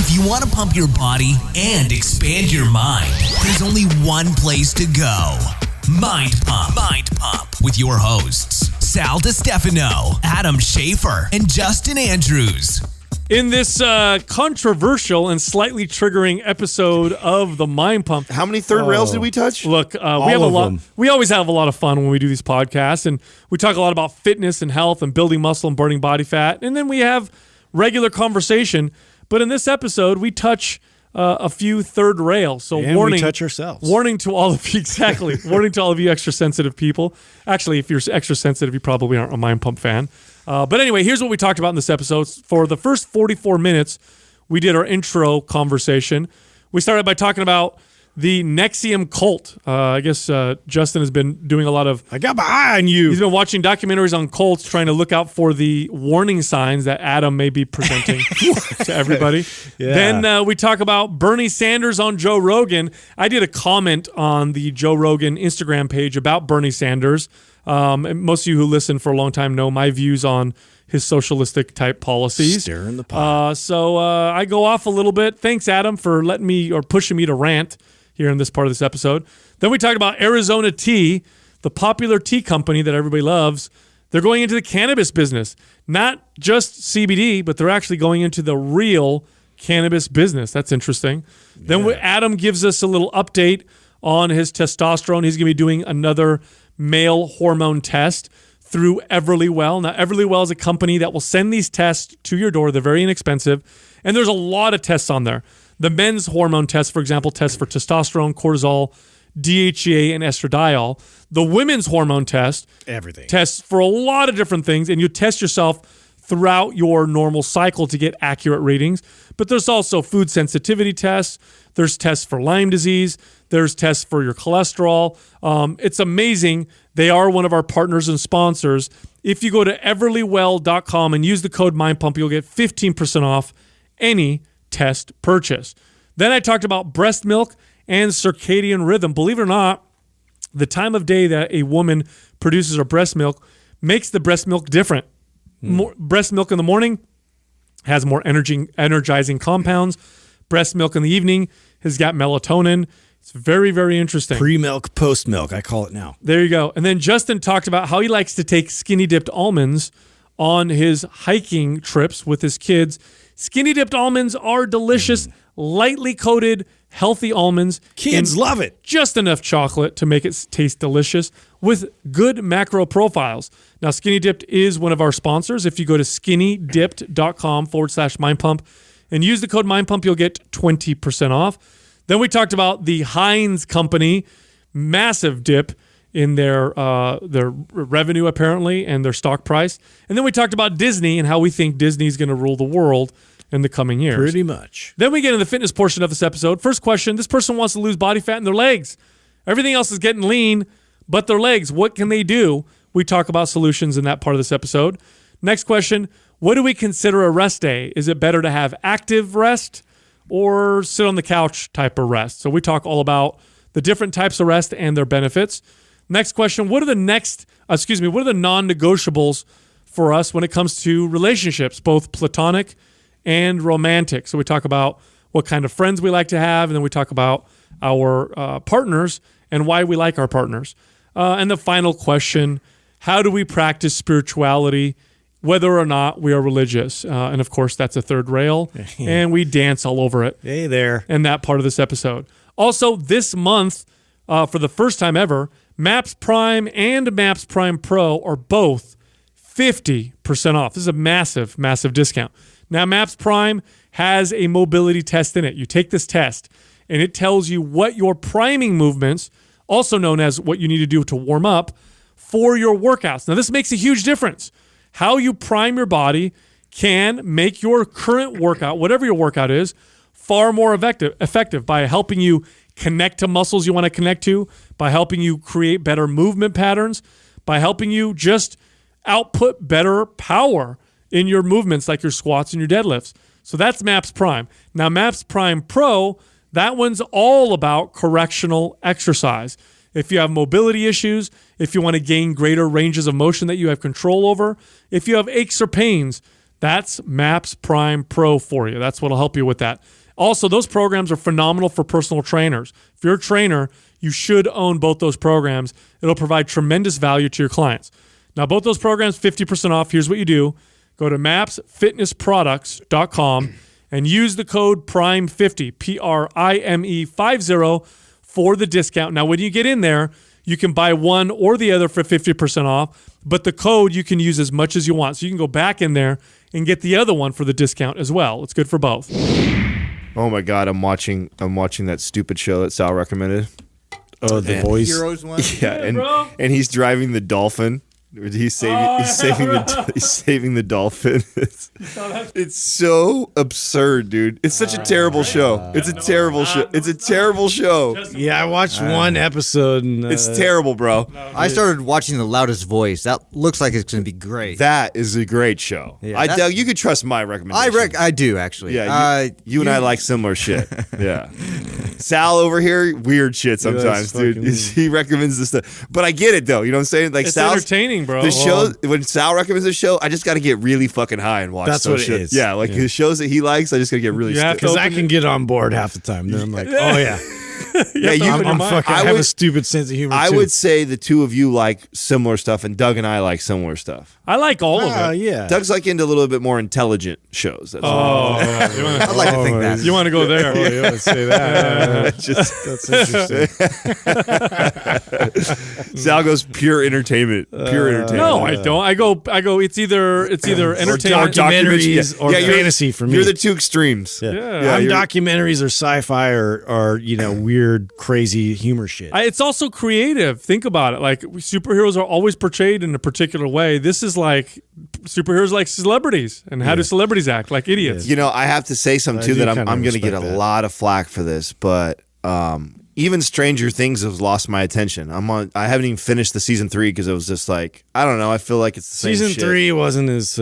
If you want to pump your body and expand your mind, there's only one place to go. Mind Pump. Mind Pump with your hosts, Sal DiStefano, Adam Schafer, and Justin Andrews. In this controversial and slightly triggering episode of the Mind Pump. How many third rails did we touch? Look, we have a lot. We always have a lot of fun when we do these podcasts, and we talk a lot about fitness and health and building muscle and burning body fat, and then we have regular conversation. But in this episode, we touch a few third rails. So and warning, we touch ourselves. Warning to all of you, exactly. Warning to all of you extra sensitive people. Actually, if you're extra sensitive, you probably aren't a Mind Pump fan. But anyway, here's what we talked about in this episode. For the first 44 minutes, we did our intro conversation. We started by talking about the Nexium cult. I guess Justin has been doing a lot of... I got my eye on you. He's been watching documentaries on cults, trying to look out for the warning signs that Adam may be presenting to everybody. Yeah. Then we talk about Bernie Sanders on Joe Rogan. I did a comment on the Joe Rogan Instagram page about Bernie Sanders. And most of you who listen for a long time know my views on his socialistic type policies. Stirring the pot. So I go off a little bit. Thanks, Adam, for letting me or pushing me to rant here in this part of this episode. Then we talked about Arizona Tea, the popular tea company that everybody loves. They're going into the cannabis business. Not just CBD, but they're actually going into the real cannabis business. That's interesting. Yeah. Then Adam gives us a little update on his testosterone. He's going to be doing another male hormone test through Everlywell. Now, Everlywell is a company that will send these tests to your door. They're very inexpensive, and there's a lot of tests on there. The men's hormone test, for example, tests for testosterone, cortisol, DHEA, and estradiol. The women's hormone test tests for a lot of different things, and you test yourself throughout your normal cycle to get accurate readings. But there's also food sensitivity tests. There's tests for Lyme disease. There's tests for your cholesterol. It's amazing. They are one of our partners and sponsors. If you go to everlywell.com and use the code MindPump, you'll get 15% off any test purchase. Then I talked about breast milk and circadian rhythm. Believe it or not, the time of day that a woman produces her breast milk makes the breast milk different. Breast milk in the morning has more energizing compounds. Breast milk in the evening has got melatonin. It's very, very interesting. Pre-milk, post-milk, I call it now. There you go. And then Justin talked about how he likes to take skinny dipped almonds on his hiking trips with his kids. Skinny dipped almonds are delicious, lightly coated, healthy almonds. Kids love it. Just enough chocolate to make it taste delicious with good macro profiles. Now, Skinny Dipped is one of our sponsors. If you go to skinnydipped.com/mindpump and use the code MindPump, you'll get 20% off. Then we talked about the Heinz company, massive dip in their revenue apparently and their stock price. And then we talked about Disney and how we think Disney is going to rule the world in the coming years. Pretty much. Then we get into the fitness portion of this episode. First question, this person wants to lose body fat in their legs. Everything else is getting lean, but their legs, what can they do? We talk about solutions in that part of this episode. Next question, what do we consider a rest day? Is it better to have active rest or sit on the couch type of rest? So we talk all about the different types of rest and their benefits. Next question, what are the non-negotiables for us when it comes to relationships, both platonic and romantic? So we talk about what kind of friends we like to have, and then we talk about our partners and why we like our partners. And the final question, how do we practice spirituality, whether or not we are religious? And of course, that's a third rail, and we dance all over it. Hey there. In that part of this episode. Also, this month, for the first time ever, MAPS Prime and MAPS Prime Pro are both 50% off. This is a massive, massive discount. Now, MAPS Prime has a mobility test in it. You take this test, and it tells you what your priming movements, also known as what you need to do to warm up, for your workouts. Now, this makes a huge difference. How you prime your body can make your current workout, whatever your workout is, far more effective by helping you connect to muscles you want to connect to, by helping you create better movement patterns, by helping you just output better power in your movements like your squats and your deadlifts. So that's MAPS Prime. Now, MAPS Prime Pro, that one's all about correctional exercise. If you have mobility issues, if you want to gain greater ranges of motion that you have control over, if you have aches or pains, That's MAPS Prime Pro for you. That's what'll help you with that. Also, those programs are phenomenal for personal trainers. If you're a trainer, you should own both those programs. It'll provide tremendous value to your clients. Now, both those programs, 50% off. Here's what you do. Go to mapsfitnessproducts.com and use the code PRIME50, PRIME50, for the discount. Now, when you get in there, you can buy one or the other for 50% off, but the code you can use as much as you want. So you can go back in there and get the other one for the discount as well. It's good for both. Oh my God, I'm watching that stupid show that Sal recommended. Oh, The Voice. Heroes one? Yeah, and he's driving the dolphin. He's saving the dolphin. It's so absurd, dude. It's such a terrible show. It's a terrible show. It's a terrible show. Yeah, I watched one episode. And, It's terrible, bro. I started watching The Loudest Voice. That looks like it's going to be great. That is a great show. Yeah, you could trust my recommendation. I do, actually. Yeah, you and I like similar shit. Yeah. Sal over here, weird shit sometimes, dude. He recommends this stuff. But I get it, though. You know what I'm saying? Like, It's Sal's entertaining, bro. The show, when Sal recommends a show, I just got to get really fucking high and watch That's those what it shit. is. Yeah, like the shows that he likes, I just got to get really You have stoked. Because I can get on board half the time. Then I'm like, oh, yeah. Yeah, I'm fucking, I have a stupid sense of humor, I too. would say the two of you like similar stuff, and Doug and I like similar stuff. I like all of it. Yeah. Doug's like into a little bit more intelligent shows. That's all. I'd like to think that. You want to go there? Oh, you want to say that? Just That's interesting. Sal goes pure entertainment. Pure entertainment. No, I don't. I go. It's either entertainment. documentaries or you're- fantasy for me. You're the two extremes. Yeah. I'm you're- documentaries or sci-fi or weird, crazy humor shit. It's also creative. Think about it. Like, superheroes are always portrayed in a particular way. This is like superheroes like celebrities. And how do celebrities act? Like idiots. You know, I have to say something too do that I'm kinda going to get a respect that. lot of flack for this, but even Stranger Things has lost my attention. I haven't even finished the season 3 because it was just like, I don't know. I feel like it's the same Season shit. 3 wasn't as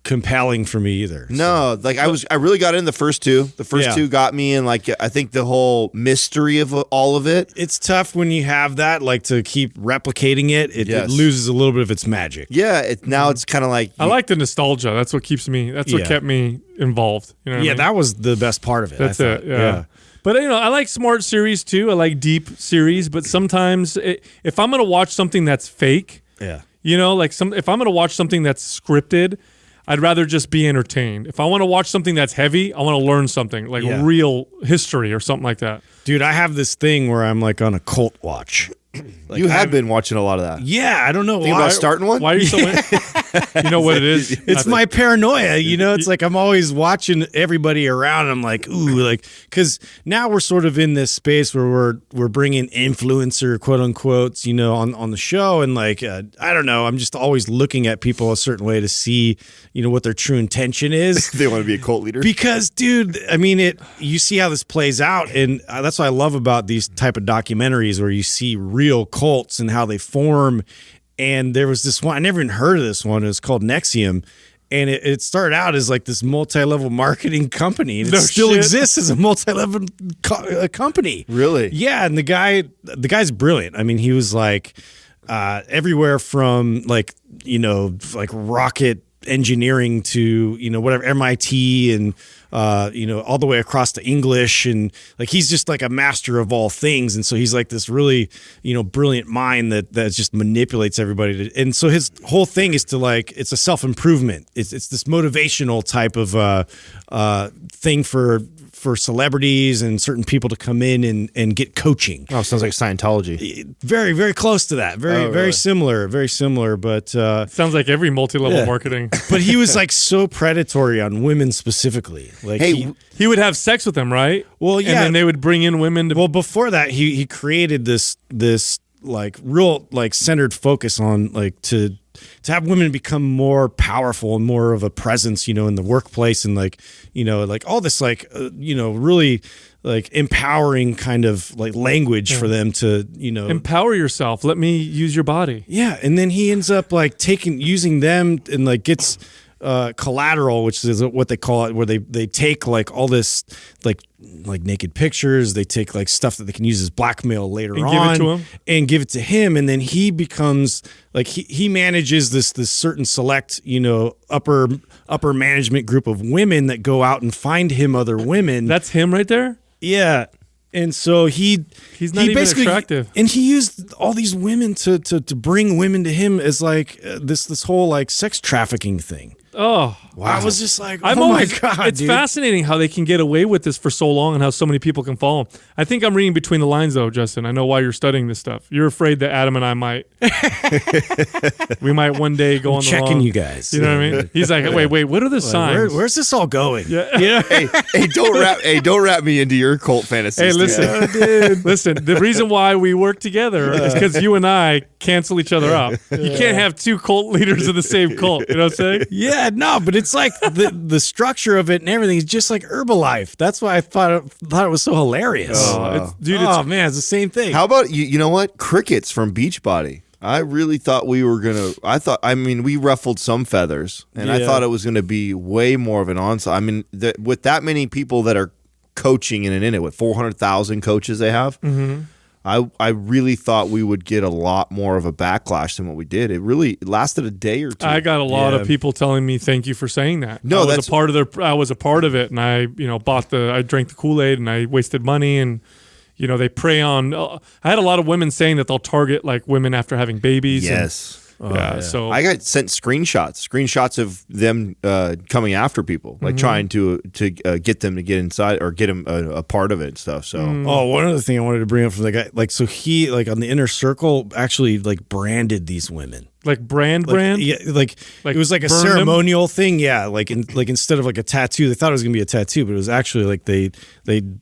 compelling for me either. No, like I really got in the first two. The first Yeah. two got me, and like I think the whole mystery of all of it. It's tough when you have that, like to keep replicating it. It Yes. loses a little bit of its magic. Yeah, now it's kind of like I like the nostalgia. That's what keeps me. That's what Yeah. kept me involved. You know what I Yeah, mean? that was the best part of it. That's I thought. it. Yeah. But I like smart series too. I like deep series. But sometimes if I'm gonna watch something that's fake, Yeah. if I'm gonna watch something that's scripted, I'd rather just be entertained. If I want to watch something that's heavy, I want to learn something like Yeah. real history or something like that. Dude, I have this thing where I'm like on a cult watch. Like, you have been watching a lot of that. Yeah, I don't know Think why. about starting one? Why are you so? You know what it is? It's my paranoia, it's like I'm always watching everybody around. And I'm like, ooh, like, because now we're sort of in this space where we're bringing influencer, quote unquote, on the show, and like, I don't know, I'm just always looking at people a certain way to see, what their true intention is. They want to be a cult leader. Because, dude, I mean, you see how this plays out, and that's what I love about these type of documentaries where you see real cults and how they form. And there was this one, I never even heard of this one. It was called Nexium. And it started out as like this multi-level marketing company. And it still exists as a multi-level company. Really? Yeah. And the guy's brilliant. I mean, he was like everywhere from like rocket engineering to whatever, MIT, and all the way across to English, and like he's just like a master of all things. And so he's like this really brilliant mind that just manipulates everybody and so his whole thing is to like, it's a self-improvement, it's this motivational type of thing for celebrities and certain people to come in and get coaching. Oh, sounds like Scientology. Very, very close to that. Very, very similar. But Sounds like every multi-level marketing. but he was like so predatory on women specifically. Like, Hey, He would have sex with them, right? Well, yeah. And then they would bring in women to. well, before that, he created this like real like centered focus on like to have women become more powerful and more of a presence, in the workplace, and like all this like really like empowering kind of like language for them to empower yourself. Let me use your body. Yeah, and then he ends up like using them and like gets collateral, which is what they call it, where they take like all this like naked pictures, they take like stuff that they can use as blackmail later And on, give it to him? and give it to him, and then he becomes like he manages this certain select upper upper management group of women that go out and find him other women. That's him right there? Yeah. And so he's not even attractive. And he used all these women to bring women to him as like this whole like sex trafficking thing. Oh, wow. I was just like, my God, it's dude. Fascinating how they can get away with this for so long and how so many people can follow them. I think I'm reading between the lines, though, Justin. I know why you're studying this stuff. You're afraid that Adam and I we might one day go on the checking wrong. You guys. You know what I mean? He's like, wait, what are the signs? Where's this all going? Yeah. You know? hey, don't wrap me into your cult fantasies. Hey, listen, dude. Listen. The reason why we work together is because you and I cancel each other out. You can't have two cult leaders of the same cult. You know what I'm saying? Yeah, no, but it's like the structure of it and everything is just like Herbalife. That's why I thought it was so hilarious. Man, it's the same thing. How about you know what? Crickets from Beachbody. I really thought we were gonna. We ruffled some feathers, and I thought it was gonna be way more of an onslaught. I mean, with that many people that are coaching in it, with 400,000 coaches they have. Mm-hmm. I really thought we would get a lot more of a backlash than what we did. It really lasted a day or two. I got a lot of people telling me thank you for saying that. No, I was a part of it, and I drank the Kool-Aid, and I wasted money, and they prey on. I had a lot of women saying that they'll target like women after having babies. Yes. So I got sent screenshots of them coming after people, like trying to get them to get inside or get them a part of it and stuff. So, one other thing I wanted to bring up from the guy, like, so he like on the inner circle actually like branded these women. Like brand? Yeah, like it was like a ceremonial thing. Yeah, like instead of like a tattoo, they thought it was gonna be a tattoo, but it was actually like they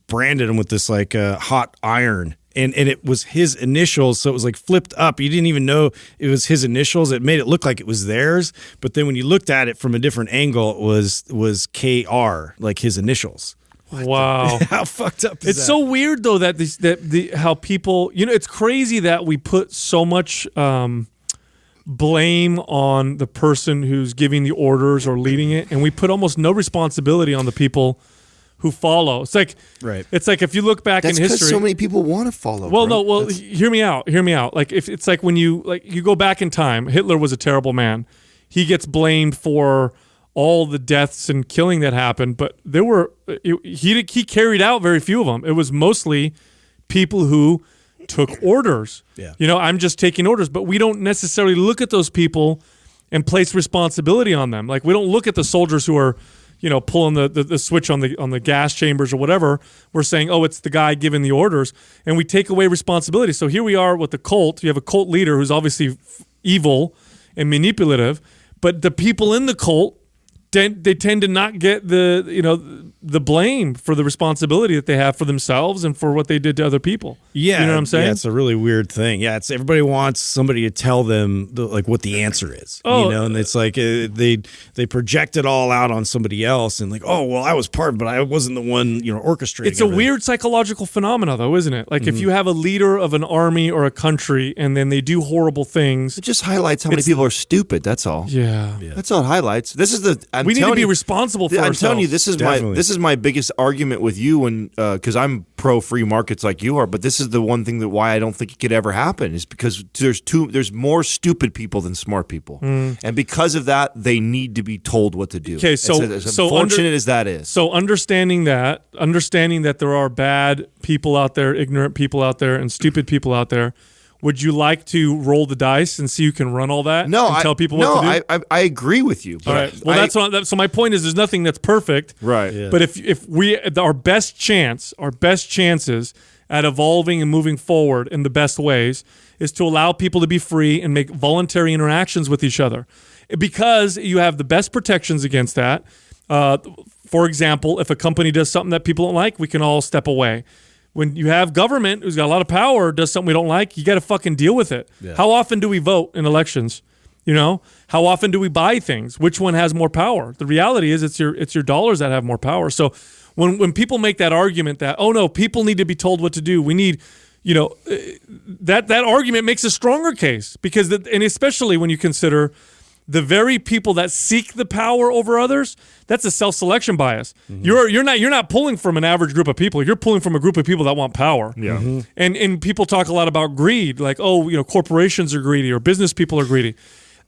branded him with this like hot iron. And it was his initials, so it was like flipped up. You didn't even know it was his initials. It made it look like it was theirs, but then when you looked at it from a different angle, it was KR, like his initials. Wow, how fucked up is it's that? so weird though that how people, it's crazy that we put so much blame on the person who's giving the orders or leading it, and we put almost no responsibility on the people who follow. It's like, right. It's like if you look back in history, because so many people want to follow. Well, bro. No, well, hear me out. Like if it's like when you go back in time, Hitler was a terrible man. He gets blamed for all the deaths and killing that happened, but he carried out very few of them. It was mostly people who took orders. Yeah. I'm just taking orders, but we don't necessarily look at those people and place responsibility on them. Like we don't look at the soldiers who are pulling the switch on the gas chambers or whatever. We're saying, oh, it's the guy giving the orders, and we take away responsibility. So here we are with the cult. You have a cult leader who's obviously evil and manipulative, but the people in the cult, they tend to not get the blame for the responsibility that they have for themselves and for what they did to other people. Yeah, you know what I'm saying? Yeah, it's a really weird thing. Yeah, it's everybody wants somebody to tell them what the answer is. And it's like they project it all out on somebody else and like, oh well, I was part, but I wasn't the one orchestrating. It's a weird psychological phenomena, though, isn't it? Like if you have a leader of an army or a country and then they do horrible things, it just highlights how many people are stupid. That's all. Yeah. That's all it highlights. This is we need to be responsible for ourselves. I'm telling you, this is my biggest argument with you, when because I'm pro free markets like you are, but this is the one thing that why I don't think it could ever happen is because there's more stupid people than smart people, and because of that, they need to be told what to do. Okay, so as unfortunate as that is. So understanding that there are bad people out there, ignorant people out there, and stupid people out there. Would you like to roll the dice and see who can run all that? And tell people what to do? I agree with you. All right. Well, so my point is, there's nothing that's perfect. Right. Yeah. But if our best chances at evolving and moving forward in the best ways is to allow people to be free and make voluntary interactions with each other, because you have the best protections against that. For example, if a company does something that people don't like, we can all step away. When you have government who's got a lot of power, does something we don't like, you got to fucking deal with it. Yeah. How often do we vote in elections? How often do we buy things? Which one has more power? The reality is it's your dollars that have more power. So when people make that argument that, oh no, people need to be told what to do, we need, that argument makes a stronger case, because and especially when you consider the very people that seek the power over others, that's a self-selection bias. Mm-hmm. You're not pulling from an average group of people. You're pulling from a group of people that want power. Yeah. Mm-hmm. And people talk a lot about greed, like, corporations are greedy or business people are greedy.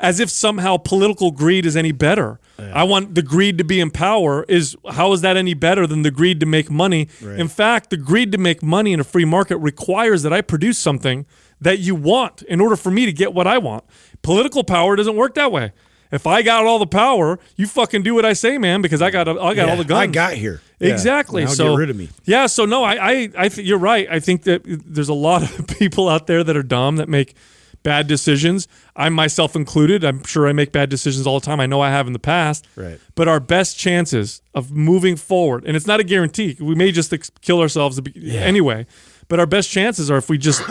as if somehow political greed is any better. I want the greed to be in power. How is that any better than the greed to make money? Right. In fact, the greed to make money in a free market requires that I produce something that you want in order for me to get what I want. Political power doesn't work that way. If I got all the power, you fucking do what I say, man, because I got all the guns. I got here. Exactly. Now So get rid of me. Yeah. So no, I think you're right. I think that there's a lot of people out there that are dumb that make bad decisions. I myself included. I'm sure I make bad decisions all the time. I know I have in the past. Right. But our best chances of moving forward, and it's not a guarantee. We may just kill ourselves anyway. But our best chances are if we just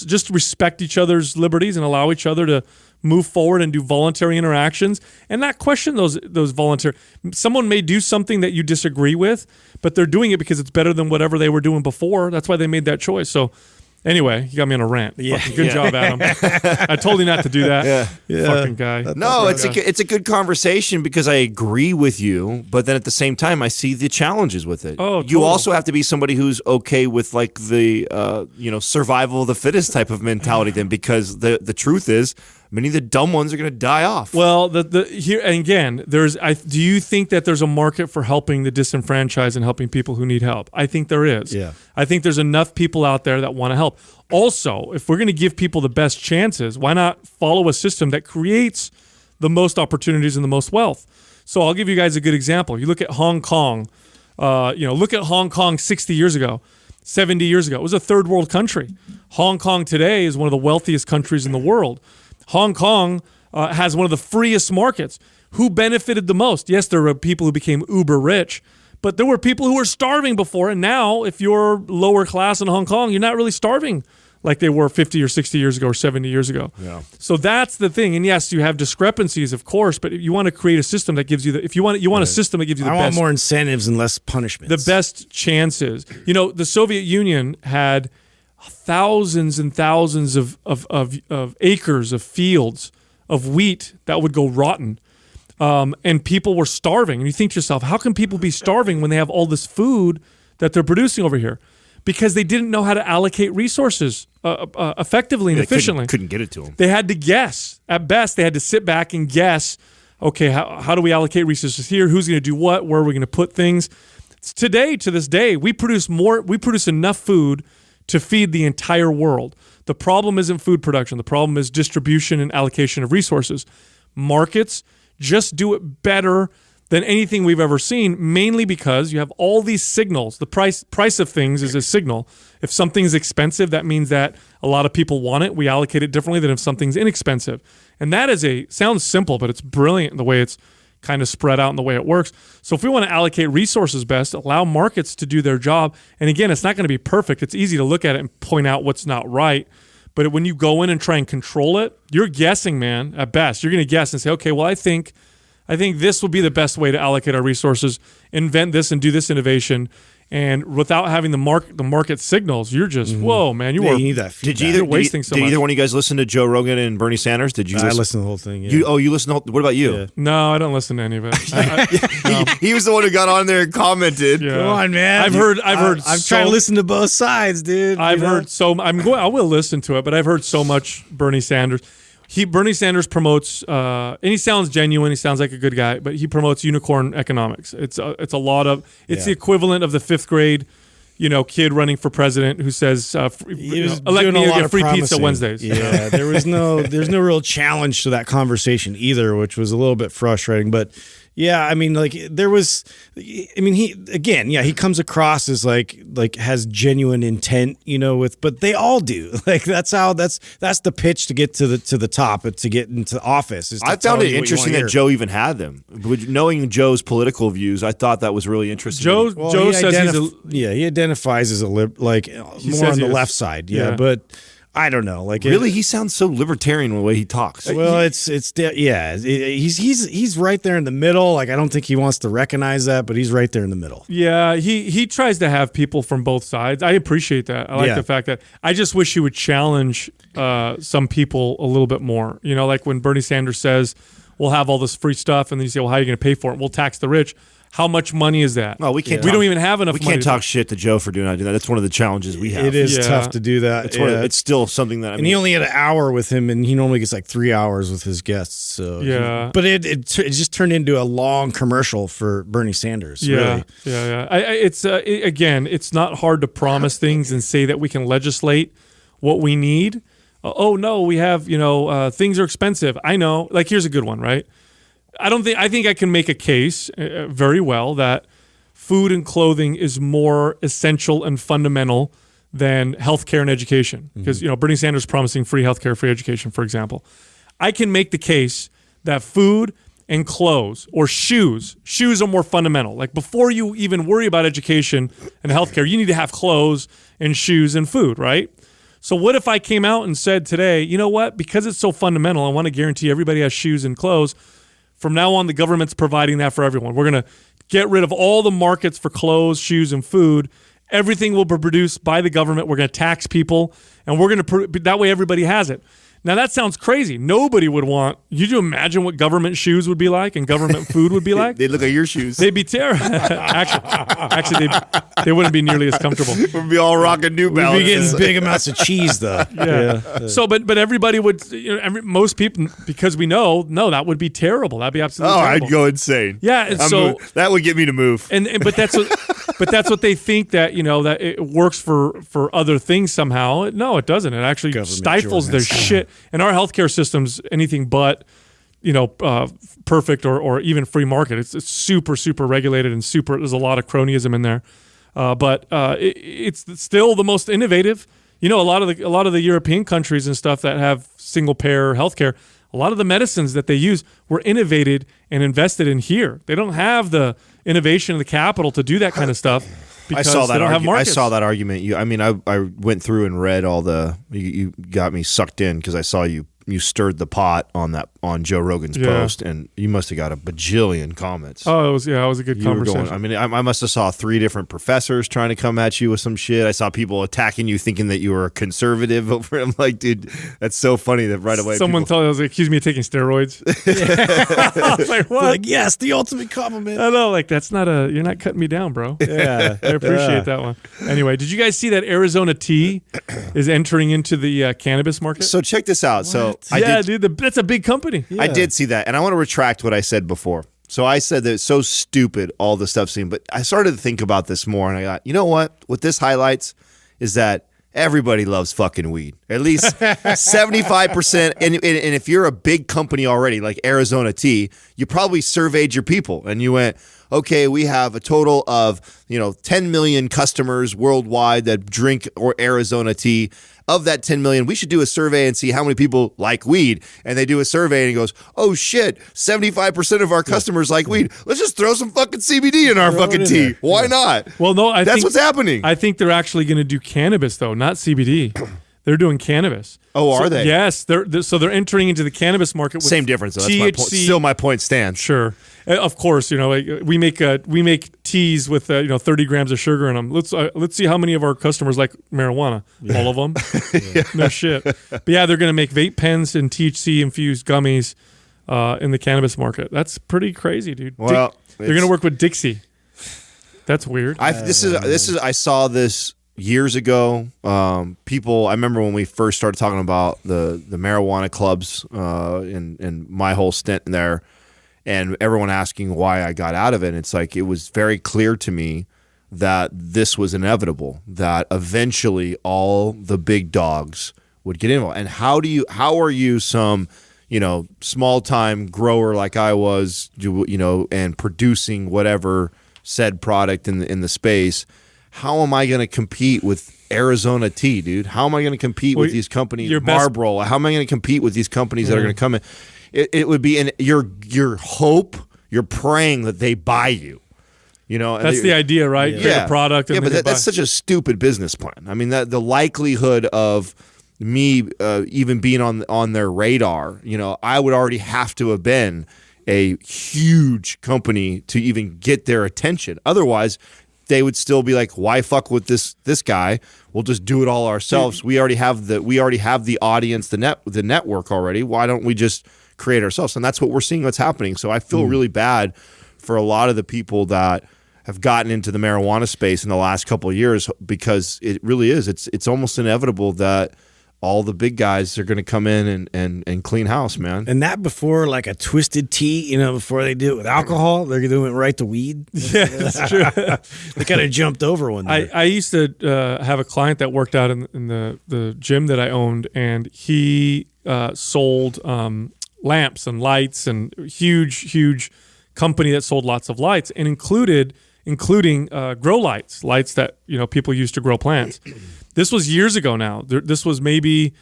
just respect each other's liberties and allow each other to move forward and do voluntary interactions and not question those voluntary. Someone may do something that you disagree with, but they're doing it because it's better than whatever they were doing before. That's why they made that choice. So anyway, you got me on a rant. Yeah. Good job, Adam. I told you not to do that. Fucking guy. No, it's a good conversation because I agree with you, but then at the same time, I see the challenges with it. Oh, You also have to be somebody who's okay with like the survival of the fittest type of mentality then, because the truth is, many of the dumb ones are going to die off. Well, here and again, do you think that there's a market for helping the disenfranchised and helping people who need help? I think there is. Yeah. I think there's enough people out there that want to help. Also, if we're going to give people the best chances, why not follow a system that creates the most opportunities and the most wealth? So I'll give you guys a good example. You look at Hong Kong. Look at Hong Kong 60 years ago. 70 years ago. It was a third world country. Hong Kong today is one of the wealthiest countries in the world. Hong Kong has one of the freest markets. Who benefited the most? Yes, there were people who became uber rich, but there were people who were starving before. And now, if you're lower class in Hong Kong, you're not really starving like they were 50 or 60 years ago or 70 years ago. Yeah. So that's the thing. And yes, you have discrepancies, of course, but you want to create a system that gives you a system that gives you the best. I want more incentives and less punishments. The best chances. The Soviet Union had thousands and thousands of acres of fields of wheat that would go rotten, and people were starving. And you think to yourself, how can people be starving when they have all this food that they're producing over here? Because they didn't know how to allocate resources effectively and efficiently. Couldn't get it to them. They had to guess. At best, they had to sit back and guess, okay, how do we allocate resources here? Who's going to do what? Where are we going to put things? Today, to this day, we produce enough food to feed the entire world. The problem isn't food production. The problem is distribution and allocation of resources. Markets just do it better than anything we've ever seen, mainly because you have all these signals. The price of things is a signal. If something's expensive, that means that a lot of people want it. We allocate it differently than if something's inexpensive. And that sounds simple, but it's brilliant in the way it's kind of spread out in the way it works. So if we want to allocate resources best, allow markets to do their job. And again, it's not going to be perfect. It's easy to look at it and point out what's not right. But when you go in and try and control it, you're guessing, man, at best. You're going to guess and say, okay, well, I think this would be the best way to allocate our resources, invent this and do this innovation. And without having the market signals, you're just, whoa, man, you need that feedback. You're wasting so much. Did either one of you guys listen to Joe Rogan and Bernie Sanders? Did you? I listened to the whole thing. Yeah. You listened to what about you? Yeah. No, I don't listen to any of it. He was the one who got on there and commented. Yeah. Come on, man. I'm trying to listen to both sides, dude. I will listen to it, but I've heard so much Bernie Sanders. Bernie Sanders promotes, and he sounds genuine. He sounds like a good guy, but he promotes unicorn economics. It's the equivalent of the fifth grade, kid running for president who says, "Elect me to get free pizza Wednesdays." Yeah, there's no real challenge to that conversation either, which was a little bit frustrating. But yeah, I mean, he comes across as like has genuine intent, but they all do. Like that's the pitch to get to the top, to get into office. I found it interesting that Joe even had them. Knowing Joe's political views, I thought that was really interesting. Joe says he identifies as a more on the left side. Yeah, but I don't know. He sounds so libertarian in the way he talks. Well, he's right there in the middle. I don't think he wants to recognize that, but he's right there in the middle. Yeah, he tries to have people from both sides. I appreciate that. I like the fact that I just wish he would challenge some people a little bit more. Like when Bernie Sanders says, "We'll have all this free stuff," and then you say, "Well, how are you going to pay for it?" We'll tax the rich. How much money is that? Oh, we can't. We don't even have enough. We money can't talk shit to Joe for doing that. That's one of the challenges we have. It is Yeah. tough to do that. It's still something that. And he only had an hour with him, and he normally gets like 3 hours with his guests. So Yeah. but it just turned into a long commercial for Bernie Sanders. Yeah, Really. It's again, it's not hard to promise things and say that we can legislate what we need. Oh no, we have things are expensive. I know. Like here's a good one, right? I think I can make a case very well that food and clothing is more essential and fundamental than healthcare and education. Because Bernie Sanders promising free healthcare, free education, for example. I can make the case that food and clothes or shoes are more fundamental. Like before you even worry about education and healthcare, you need to have clothes and shoes and food, right? So what if I came out and said today, you know what? Because it's so fundamental, I want to guarantee everybody has shoes and clothes. From now on, the government's providing that for everyone. We're going to get rid of all the markets for clothes, shoes, and food. Everything will be produced by the government. We're going to tax people, and we're going to that way everybody has it. Now that sounds crazy. Nobody would want. Could you imagine what government shoes would be like and government food would be like? They look like your shoes. They'd be terrible. actually, they wouldn't be nearly as comfortable. We'd be all rocking New We'd be Balances. getting big amounts of cheese, though. Yeah. So, but everybody would. Most people, because we know, no, that would be terrible. That'd be absolutely terrible. I'd go insane. Yeah. And so that would get me to move. And but that's what they think that that it works for other things somehow. No, it doesn't. It actually stifles their shit. And our healthcare system's anything but perfect or even free market. It's super regulated and there's a lot of cronyism in there. But it's still the most innovative. A lot of the European countries and stuff that have single payer healthcare, a lot of the medicines that they use were innovated and invested in here. They don't have the innovation and the capital to do that kind of stuff. I saw that. I saw that argument. I went through and read all the. You got me sucked in because I saw you stirred the pot on Joe Rogan's post, and you must have got a bajillion comments. Oh, it was a good conversation. I must have saw 3 different professors trying to come at you with some shit. I saw people attacking you, thinking that you were a conservative over it. I'm like, dude, that's so funny that right away. Someone accused me of taking steroids. I was like, what? Like, yes, the ultimate compliment. I know, like you're not cutting me down, bro. Yeah, I appreciate that one. Anyway, did you guys see that Arizona tea is entering into the cannabis market? So check this out. So dude, that's a big company. Yeah. I did see that, and I want to retract what I said before. So I said that it's so stupid, all the stuff seen, but I started to think about this more, and I got, you know what? What this highlights is that everybody loves fucking weed. At least 75%. And if you're a big company already, like Arizona Tea, you probably surveyed your people, and you went, okay, we have a total of 10 million customers worldwide that drink Arizona Tea. Of that 10 million, we should do a survey and see how many people like weed. And they do a survey and it goes, oh shit, 75% of our customers like weed. Let's just throw some fucking CBD in our fucking tea. Why not? Well, no, that's what's happening. I think they're actually going to do cannabis though, not CBD. They're doing cannabis. Oh, are they? Yes, they're entering into the cannabis market. With same difference. Though. That's THC. my point. Still, my point stands. Sure, of course. We make teas with 30 grams of sugar in them. Let's see how many of our customers like marijuana. Yeah. All of them. Yeah. No shit. But yeah, they're going to make vape pens and THC infused gummies in the cannabis market. That's pretty crazy, dude. Well, they're going to work with Dixie. That's weird. I saw this years ago. I remember when we first started talking about the marijuana clubs and my whole stint in there, and everyone asking why I got out of it. And it's like, it was very clear to me that this was inevitable, that eventually all the big dogs would get involved. And how are you some, small time grower like I was, and producing whatever said product in the space? How am I going to compete with Arizona Tea, dude? How am I going to compete with these companies? Marlboro. How am I going to compete with these companies that are going to come in? It would be your hope. You're praying that they buy you. That's the idea, right? Yeah. Create a product. And that's such a stupid business plan. I mean, the likelihood of me even being on their radar, I would already have to have been a huge company to even get their attention. Otherwise, they would still be like, why fuck with this guy? We'll just do it all ourselves. We already have the audience, the network already. Why don't we just create ourselves? And that's what we're seeing what's happening. So I feel really bad for a lot of the people that have gotten into the marijuana space in the last couple of years, because it really is. It's almost inevitable that all the big guys are going to come in and clean house, man. And that before like a twisted tea, before they do it with alcohol, they're doing it right to weed. Yeah, that's true. They kind of jumped over one there. I used to have a client that worked out in the gym that I owned, and he sold lamps and lights, and huge company that sold lots of lights, and including grow lights that people use to grow plants. This was years ago now. This was maybe,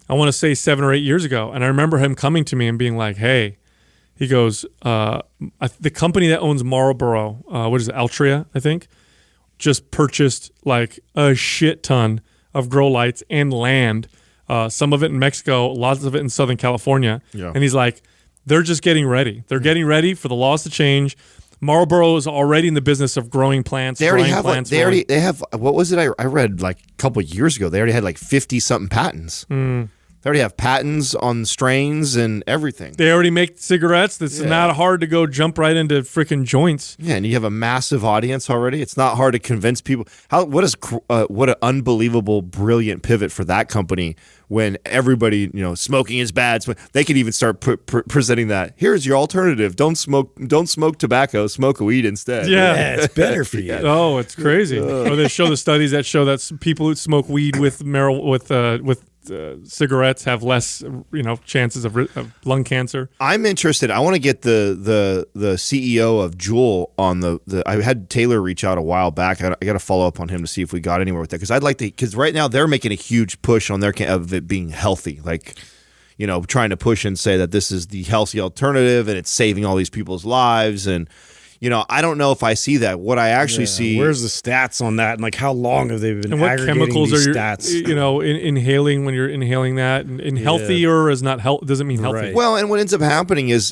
I want to say 7 or 8 years ago. And I remember him coming to me and being like, hey, he goes, the company that owns Marlboro, what is it, Altria, I think, just purchased like a shit ton of grow lights and land, some of it in Mexico, lots of it in Southern California. Yeah. And he's like, they're just getting ready. They're getting ready for the laws to change. Marlboro is already in the business of growing plants. They already have what was it? I read like a couple of years ago. They already had like 50 something patents. They already have patents on strains and everything. They already make cigarettes. It's not hard to go jump right into freaking joints. Yeah, and you have a massive audience already. It's not hard to convince people. What an unbelievable, brilliant pivot for that company when everybody, smoking is bad. They could even start presenting that. Here's your alternative. Don't smoke tobacco. Smoke weed instead. Yeah, it's better for you. Oh, it's crazy. Or they show the studies that show that people who smoke weed with cigarettes have less, chances of lung cancer. I'm interested. I want to get the CEO of Juul on the. I had Taylor reach out a while back. I got to follow up on him to see if we got anywhere with that, because I'd like to. Because right now they're making a huge push on their of it being healthy, like trying to push and say that this is the healthy alternative and it's saving all these people's lives. And I don't know if I see that. What I actually see. Where's the stats on that? And like how long have they been and what aggregating chemicals these are you, stats? Inhaling when you're inhaling that? And healthier is not health. Doesn't mean healthy. Right. Well, and what ends up happening is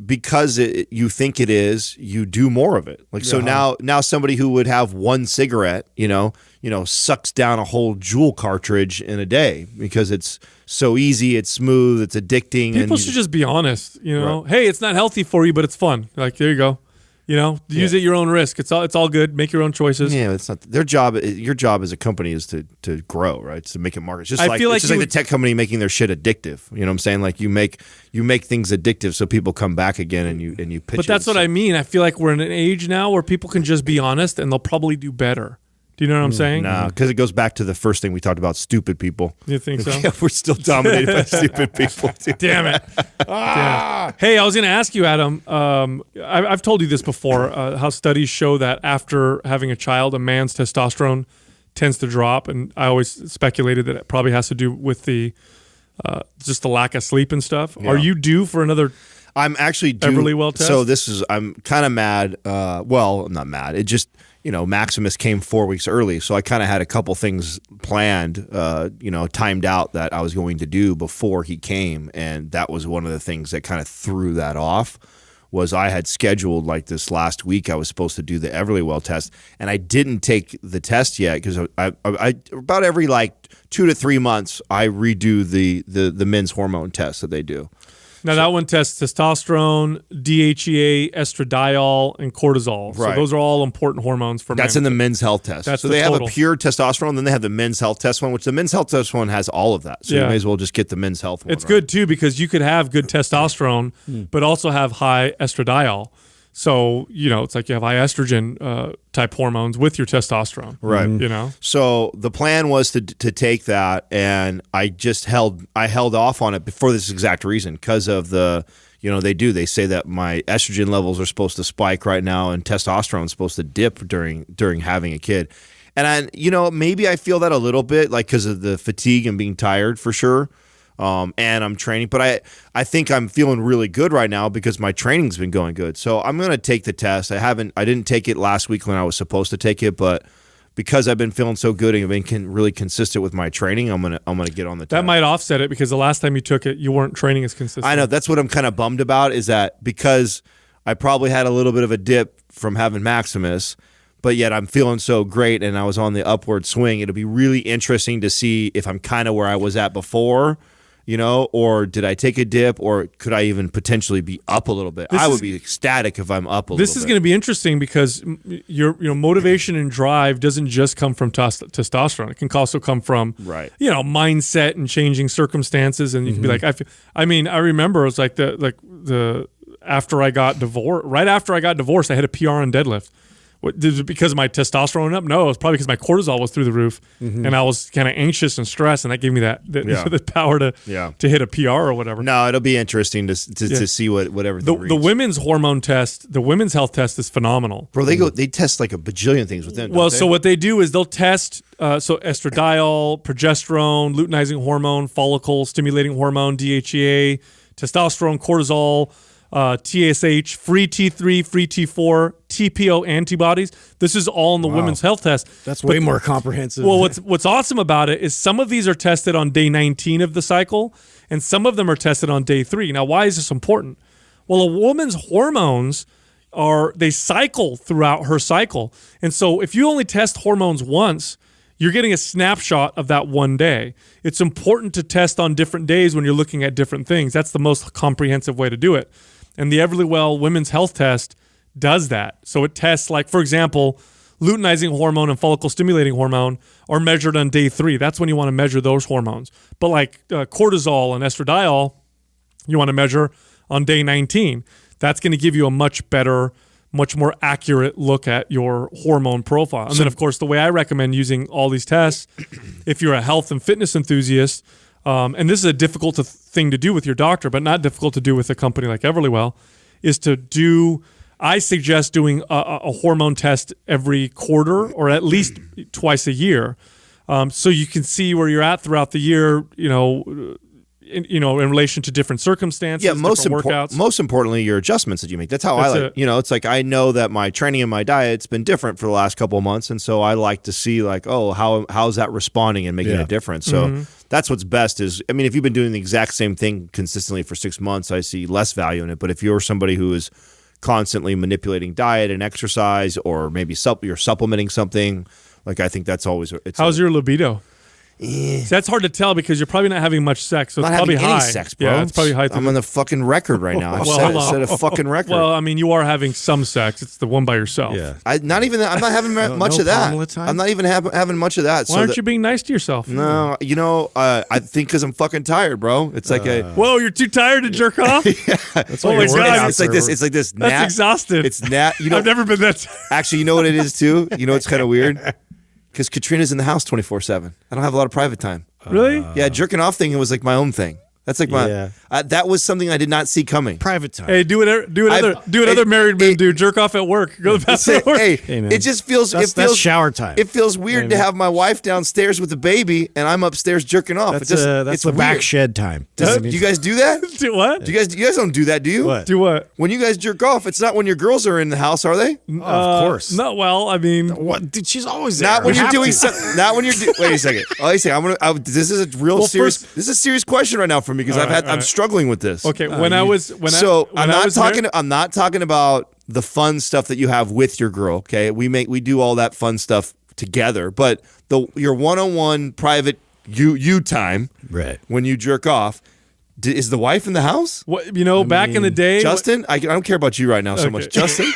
because you think it is, you do more of it. Like so now somebody who would have one cigarette, sucks down a whole Juul cartridge in a day because it's so easy, it's smooth, it's addicting. People should just be honest. Right. Hey, it's not healthy for you, but it's fun. Like there you go. Use it at your own risk. It's all good. Make your own choices. Yeah, it's not their job. Your job as a company is to grow, right? It's to make it market. It's I feel like the tech company making their shit addictive. You know what I'm saying? Like you make things addictive so people come back again and you pitch. But that's what I mean. I feel like we're in an age now where people can just be honest and they'll probably do better. Do you know what I'm saying? No, because it goes back to the first thing we talked about: stupid people. You think so? Yeah, we're still dominated by stupid people. Damn it! Hey, I was going to ask you, Adam. I've told you this before. How studies show that after having a child, a man's testosterone tends to drop, and I always speculated that it probably has to do with the just the lack of sleep and stuff. Yeah. Are you due for another? I'm actually due. Everly well test? So I'm kind of mad. Well, I'm not mad. It just. Maximus came 4 weeks early, so I kind of had a couple things planned, timed out that I was going to do before he came, and that was one of the things that kind of threw that off. Was I had scheduled like this last week I was supposed to do the Everlywell test, and I didn't take the test yet because I about every like 2 to 3 months I redo the men's hormone test that they do. Now, that one tests testosterone, DHEA, estradiol, and cortisol. So those are all important hormones for men. That's in the men's health test. That's so the they total. have a pure testosterone, then they have the men's health test one, which the men's health test one has all of that. So you may as well just get the men's health one. It's good, too, because you could have good testosterone, but also have high estradiol. So, it's like you have high estrogen type hormones with your testosterone. Right. So the plan was to take that, and I held off on it for this exact reason, because of the, they say that my estrogen levels are supposed to spike right now and testosterone is supposed to dip during having a kid. And maybe I feel that a little bit, like because of the fatigue and being tired for sure. And I'm training, but I think I'm feeling really good right now because my training's been going good. So I'm going to take the test. I didn't take it last week when I was supposed to take it, but because I've been feeling so good and I've been really consistent with my training, I'm going to get on the test. That might offset it because the last time you took it, you weren't training as consistent. I know. That's what I'm kind of bummed about, is that because I probably had a little bit of a dip from having Maximus, but yet I'm feeling so great and I was on the upward swing. It'll be really interesting to see if I'm kind of where I was at before, you know, or did I take a dip, or could I even potentially be up a little bit? I would be ecstatic if I'm up a little bit. This is going to be interesting because your motivation and drive doesn't just come from testosterone. It can also come from mindset and changing circumstances, and you can be like, I remember it was like the after I got divorced. Right after I got divorced, I had a PR on deadlift. Is it because of my testosterone went up? No, it was probably because my cortisol was through the roof, and I was kind of anxious and stressed, and that gave me the power to hit a PR or whatever. No, it'll be interesting to see whatever the women's hormone test, the women's health test is phenomenal. Bro, they test like a bajillion things within. Well, so what they do is they'll test estradiol, progesterone, luteinizing hormone, follicle stimulating hormone, DHEA, testosterone, cortisol, TSH, free T3, free T4, TPO antibodies. This is all in the women's health test. That's way more comprehensive. Well, what's awesome about it is some of these are tested on day 19 of the cycle, and some of them are tested on day 3. Now, why is this important? Well, a woman's hormones they cycle throughout her cycle. And so if you only test hormones once, you're getting a snapshot of that one day. It's important to test on different days when you're looking at different things. That's the most comprehensive way to do it. And the Everlywell Women's Health Test does that. So it tests, like, for example, luteinizing hormone and follicle stimulating hormone are measured on day 3. That's when you want to measure those hormones. But like cortisol and estradiol, you want to measure on day 19. That's going to give you a much better, much more accurate look at your hormone profile. And then, of course, the way I recommend using all these tests, if you're a health and fitness enthusiast, and this is a difficult thing to do with your doctor, but not difficult to do with a company like Everlywell, is I suggest doing a hormone test every quarter or at least twice a year, so you can see where you're at throughout the year, in relation to different circumstances, workouts. Most importantly, your adjustments that you make. That's how I like. It's like I know that my training and my diet's been different for the last couple of months, and so I like to see like, how's that responding and making a difference. So that's what's best. Is if you've been doing the exact same thing consistently for 6 months, I see less value in it. But if you're somebody who is constantly manipulating diet and exercise, or maybe you're supplementing something, like I think that's always. How's your libido? That's hard to tell because you're probably not having much sex, so it's probably high. Any sex, bro. Yeah, it's probably high. I'm on the fucking record right now. I've set a fucking record. Well, you are having some sex. It's the one by yourself. Yeah. I'm not having much of that. I'm not even having much of that. Why aren't you being nice to yourself? No, I think because I'm fucking tired, bro. It's like whoa, you're too tired to jerk off? That's what it's like this. It's like this. That's exhausted. It's I've never been that. Actually, you know what it is too. You know it's kind of weird. Because Katrina's in the house 24/7. I don't have a lot of private time. Really? Yeah, jerking off thing was like my own thing. That's like my. That was something I did not see coming. Private time. Hey, do what other married men do. Jerk off at work. Go to the bathroom at work. Hey, man. It just feels. That's shower time. It feels weird to have my wife downstairs with the baby and I'm upstairs jerking off. That's the back shed time. Do you guys do that? Do what? You guys don't do that, do you? What? Do what? When you guys jerk off, it's not when your girls are in the house, are they? Of course. No. Well, what? Dude, she's always there. Not when you're doing something. Not when you're. Wait a second. This is a real serious. This is a serious question right now for me because I'm struggling with this. Okay, I'm not talking about the fun stuff that you have with your girl. Okay, we do all that fun stuff together, but your one-on-one private you time, right, when you jerk off. Is the wife in the house? What, back in the day, Justin. I don't care about you right now so much, Justin.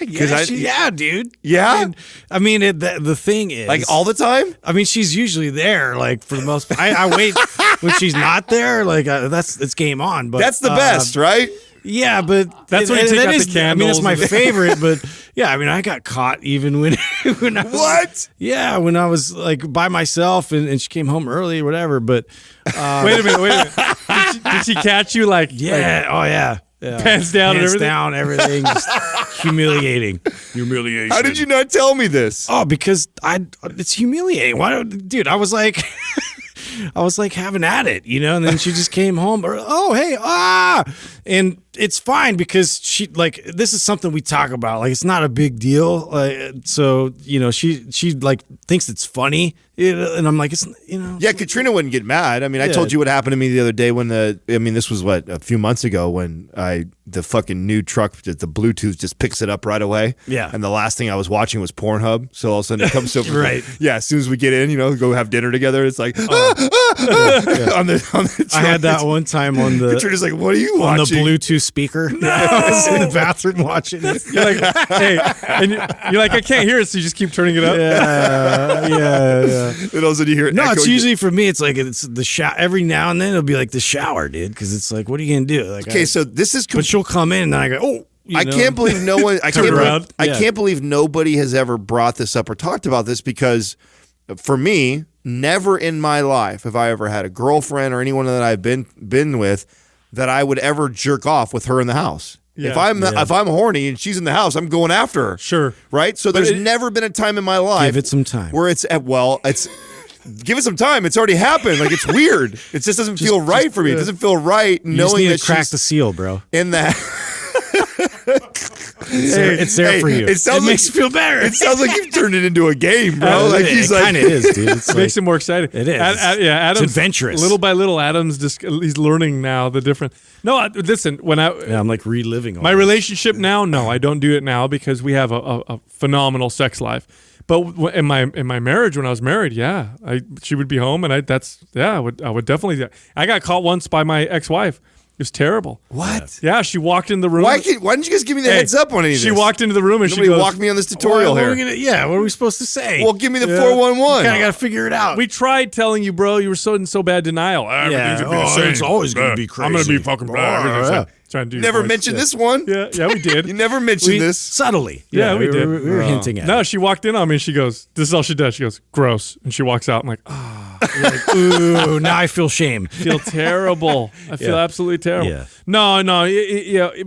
Yeah, dude. Yeah, the thing is, like all the time. She's usually there, like for the most part. I wait when she's not there. Like it's game on. But that's the best, right? Yeah, but that's when you take out the candles. It's my favorite, but yeah, I got caught even when I was, what? Yeah, when I was like by myself and she came home early or whatever. But wait a minute. Did she catch you like? Yeah. Oh yeah. Pants down and everything. Down, everything. Just humiliating. Humiliation. How did you not tell me this? Oh, because it's humiliating. Why, dude? I was like having at it, and then she just came home. And it's fine because she this is something we talk about. Like it's not a big deal. So she like thinks it's funny, and I'm like, it's Yeah, Katrina wouldn't get mad. I told you what happened to me the other day when this was a few months ago when the fucking new truck, the Bluetooth just picks it up right away. Yeah. And the last thing I was watching was Pornhub. So all of a sudden it comes over. Right. Yeah. As soon as we get in, go have dinner together. It's like, on the I had that one time on the Katrina's like, what are you on the watching? Bluetooth speaker. No! I was in the bathroom watching it. You're like, hey, and you're like, I can't hear it, so you just keep turning it up. Yeah. And all of a sudden you hear it No, echo. it's usually for me. It's like it's the shower. Every now and then it'll be like the shower, dude. Because it's like, what are you gonna do? Like, Okay, so this is but she'll come in and then I go, oh. I can't believe no one. I Turn can't around. believe, I can't believe nobody has ever brought this up or talked about this, because for me, never in my life have I ever had a girlfriend or anyone that I've been with that I would ever jerk off with her in the house. Yeah. If I'm horny and she's in the house, I'm going after her. Sure. Right. So there's never been a time in my life. Give it some time. Where it's give it some time. It's already happened. Like, it's weird. It just doesn't feel right for me. It doesn't feel right You knowing just need that to crack she's the seal, bro. in that. It's there for you. It sounds makes you feel better. It sounds like you've turned it into a game, bro. Like he's it like, kind of is, dude. It's It makes him more excited. It is. Yeah, Adam's It's adventurous. Little by little, Adam's just he's learning now the difference. No, listen. When I'm like reliving all my this. relationship now, no, I don't do it now because we have a phenomenal sex life. But in my marriage, when I was married, she would be home, and I would definitely. I got caught once by my ex-wife. It was terrible. what? Yeah, she walked in the room. Why didn't you guys give me the heads up on any of this? She walked into the room and Nobody she goes, walked me on this tutorial What are here. we gonna, what are we supposed to say? Well, give me the 411. Kind of got to figure it out. we tried telling you, bro. You were so in so bad denial. Everything's gonna be the same. it's always going to be crazy. I'm gonna be fucking blah. Everything's Yeah. the same. Trying to do You your never voice. mentioned Yeah. this one. Yeah, we did. You never mentioned this. Subtly. Yeah, we did. We were hinting at No, it. she walked in on me and she goes, "This is all she does." She goes, "Gross," and she walks out. I'm like, "Oh, Ooh, now I feel shame. I feel terrible. I feel absolutely terrible." Yeah. No.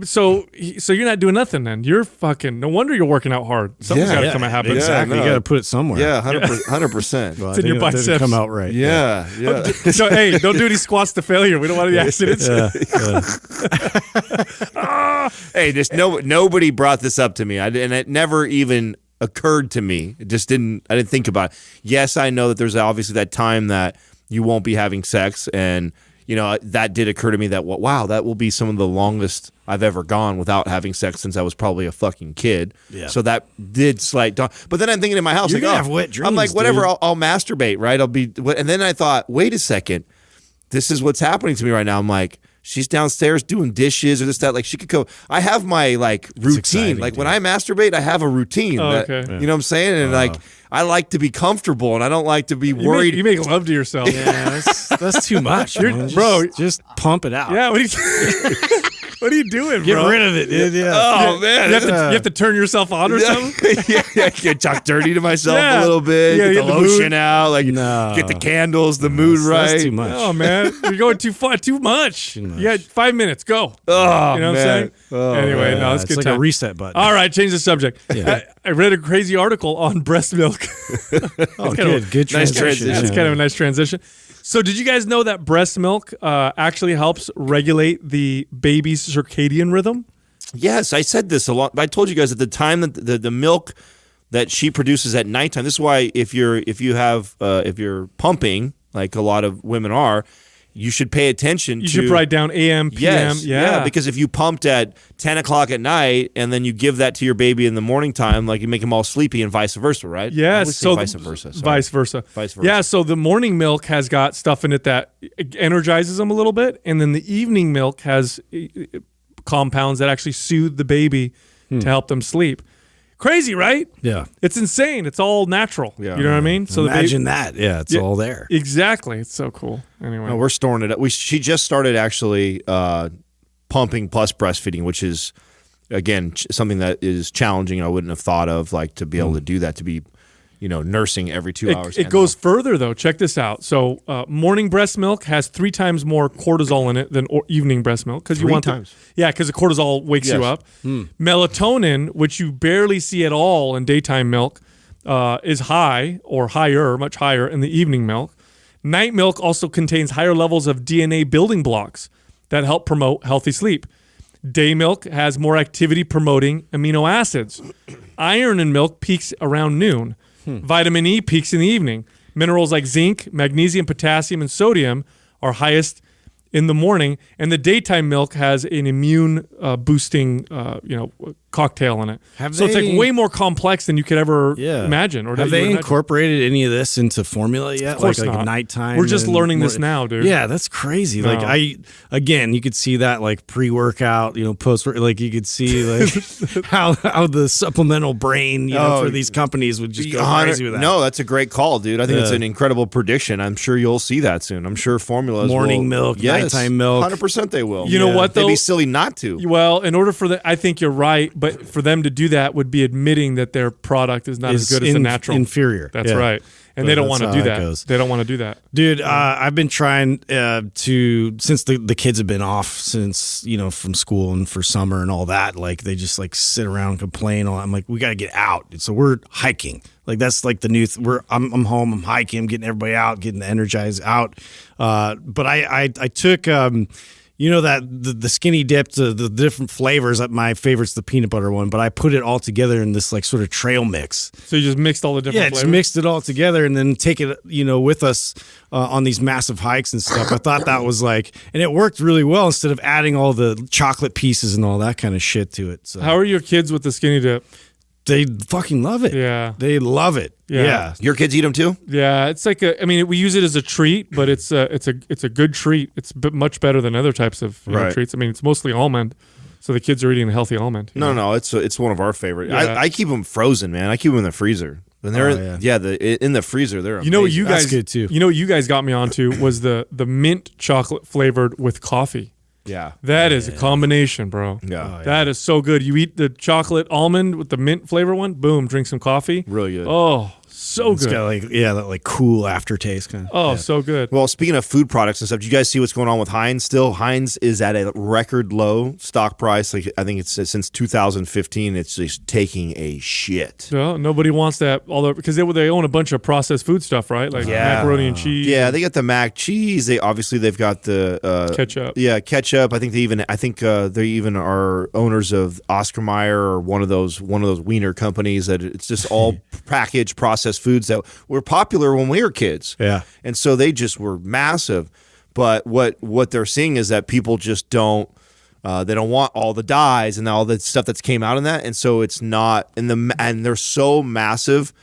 So you're not doing nothing then. You're fucking. No wonder you're working out hard. Something's got to come out happen. Exactly. no. You got to put it somewhere. Yeah, 100%. Well, It's in your that didn't biceps. come out right. Yeah. So hey, don't do any squats to failure. We don't want any accidents. Hey, just nobody brought this up to me, and it never even occurred to me. It just didn't. I didn't think about it. Yes, I know that there's obviously that time that you won't be having sex, and that did occur to me that wow, that will be some of the longest I've ever gone without having sex since I was probably a fucking kid. Yeah. So that did slight dawn. But then I'm thinking in my house, You're like, gonna have wet I'm like, dreams, whatever, dude. I'll masturbate, right? And then I thought, wait a second, this is what's happening to me right now. I'm like, she's downstairs doing dishes or this, that. Like, she could go. I have my routine. exciting, Like, dude. when I masturbate, I have a routine. Oh, that, okay. You know what I'm saying? And I like to be comfortable, and I don't like to be worried. You make love to yourself. Yeah, that's too much, man. bro. Just pump it out. Yeah. What are you doing, Get bro? rid of it, dude. Yeah. Oh man, You have to turn yourself on or something. Get talk dirty to myself Yeah. a little bit. Yeah, Get get the the lotion mood. out. Like, No. get the candles, the mood right. That's too much. Oh man, you're going too far, too much. You had 5 minutes. Go. Oh, You know what I'm man. saying? Oh, Anyway, no, it's it's good like time. a reset button. All right, change the subject. I read a crazy article on breast milk. Oh, good Nice transition. transition. That's kind of a nice transition. So, did you guys know that breast milk actually helps regulate the baby's circadian rhythm? Yes, I said this a lot. I told you guys at the time that the milk that she produces at nighttime. This is why if you're pumping, like a lot of women are, you should pay attention. You should write down AM, PM. Yes, Yeah. because if you pumped at 10 o'clock at night and then you give that to your baby in the morning time, like, you make them all sleepy and vice versa, right? I Yes, always say so vice versa. Sorry. Vice versa. Vice versa. Yeah, so the morning milk has got stuff in it that energizes them a little bit, and then the evening milk has compounds that actually soothe the baby to help them sleep. Crazy, right? Yeah. It's insane. It's all natural. Yeah. You know what I mean? So Imagine that. Yeah, it's all there. Exactly. It's so cool. Anyway. No, we're storing it up. She just started actually pumping plus breastfeeding, which is, again, something that is challenging. I wouldn't have thought of, like, to be able to do that, to be, nursing every 2 hours. It goes further, though. Check this out. So, morning breast milk has 3 times more cortisol in it than evening breast milk because you 3 want times? because the cortisol wakes you Yes. up. Melatonin, which you barely see at all in daytime milk, is high or higher, much higher in the evening milk. Night milk also contains higher levels of DNA building blocks that help promote healthy sleep. Day milk has more activity promoting amino acids. Iron in milk peaks around noon. Vitamin E peaks in the evening. Minerals like zinc, magnesium, potassium, and sodium are highest in the morning, and the daytime milk has an immune boosting, cocktail in it. It's like way more complex than you could ever imagine. Or have they incorporated any of this into formula yet? Of course like not. Nighttime. We're just learning this now, dude. Yeah, that's crazy. No. Like you could see that like pre-workout, post, like you could see like how the supplemental brain, for these companies would just go crazy with that. No, that's a great call, dude. I think it's an incredible prediction. I'm sure you'll see that soon. I'm sure formulas morning milk, nighttime milk. 100% they will. You know what though? They'd be silly not to. Well, in order for I think you're right, but for them to do that would be admitting that their product is not as good as the natural. Inferior. That's right. And they don't want to do that. They don't want to do that. Dude, I've been trying since the kids have been off since, from school and for summer and all that. Like, they just like sit around and complain. I'm like, we got to get out. So we're hiking. Like, that's like the new I'm home, I'm hiking, I'm getting everybody out, getting the energized out. But I took... the skinny dip, the different flavors. My favorite's the peanut butter one, but I put it all together in this like sort of trail mix. So you just mixed all the different flavors? Just mixed it all together and then take it, with us on these massive hikes and stuff. I thought that was and it worked really well instead of adding all the chocolate pieces and all that kind of shit to it. So how are your kids with the skinny dip? They fucking love it. Yeah. They love it. Yeah. Your kids eat them too? Yeah. It's like we use it as a treat, but it's a good treat. It's much better than other types of treats. It's mostly almond. So the kids are eating a healthy almond. No, it's one of our favorite. Yeah. I keep them frozen, man. I keep them in the freezer. When they're in the freezer, they're amazing. What you guys That's good too. What you guys got me onto was the mint chocolate flavored with coffee. Yeah. That is a combination, bro. Yeah. That is so good. You eat the chocolate almond with the mint flavor one, boom, drink some coffee. Really good. Oh, so It's good. got that like cool aftertaste kind of. Oh, so good. Well, speaking of food products and stuff, do you guys see what's going on with Heinz still? Heinz is at a record low stock price. Like, I think it's since 2015, it's just taking a shit. No, nobody wants that, although because they own a bunch of processed food stuff, right? Like macaroni and cheese. Yeah, they got the mac cheese. They've got the Ketchup. Yeah, ketchup. I think they even are owners of Oscar Mayer or one of those wiener companies that it's just all packaged processed foods that were popular when we were kids. Yeah. And so they just were massive. But what they're seeing is that people just don't they don't want all the dyes and all the stuff that's came out in that. And so it's not and they're so massive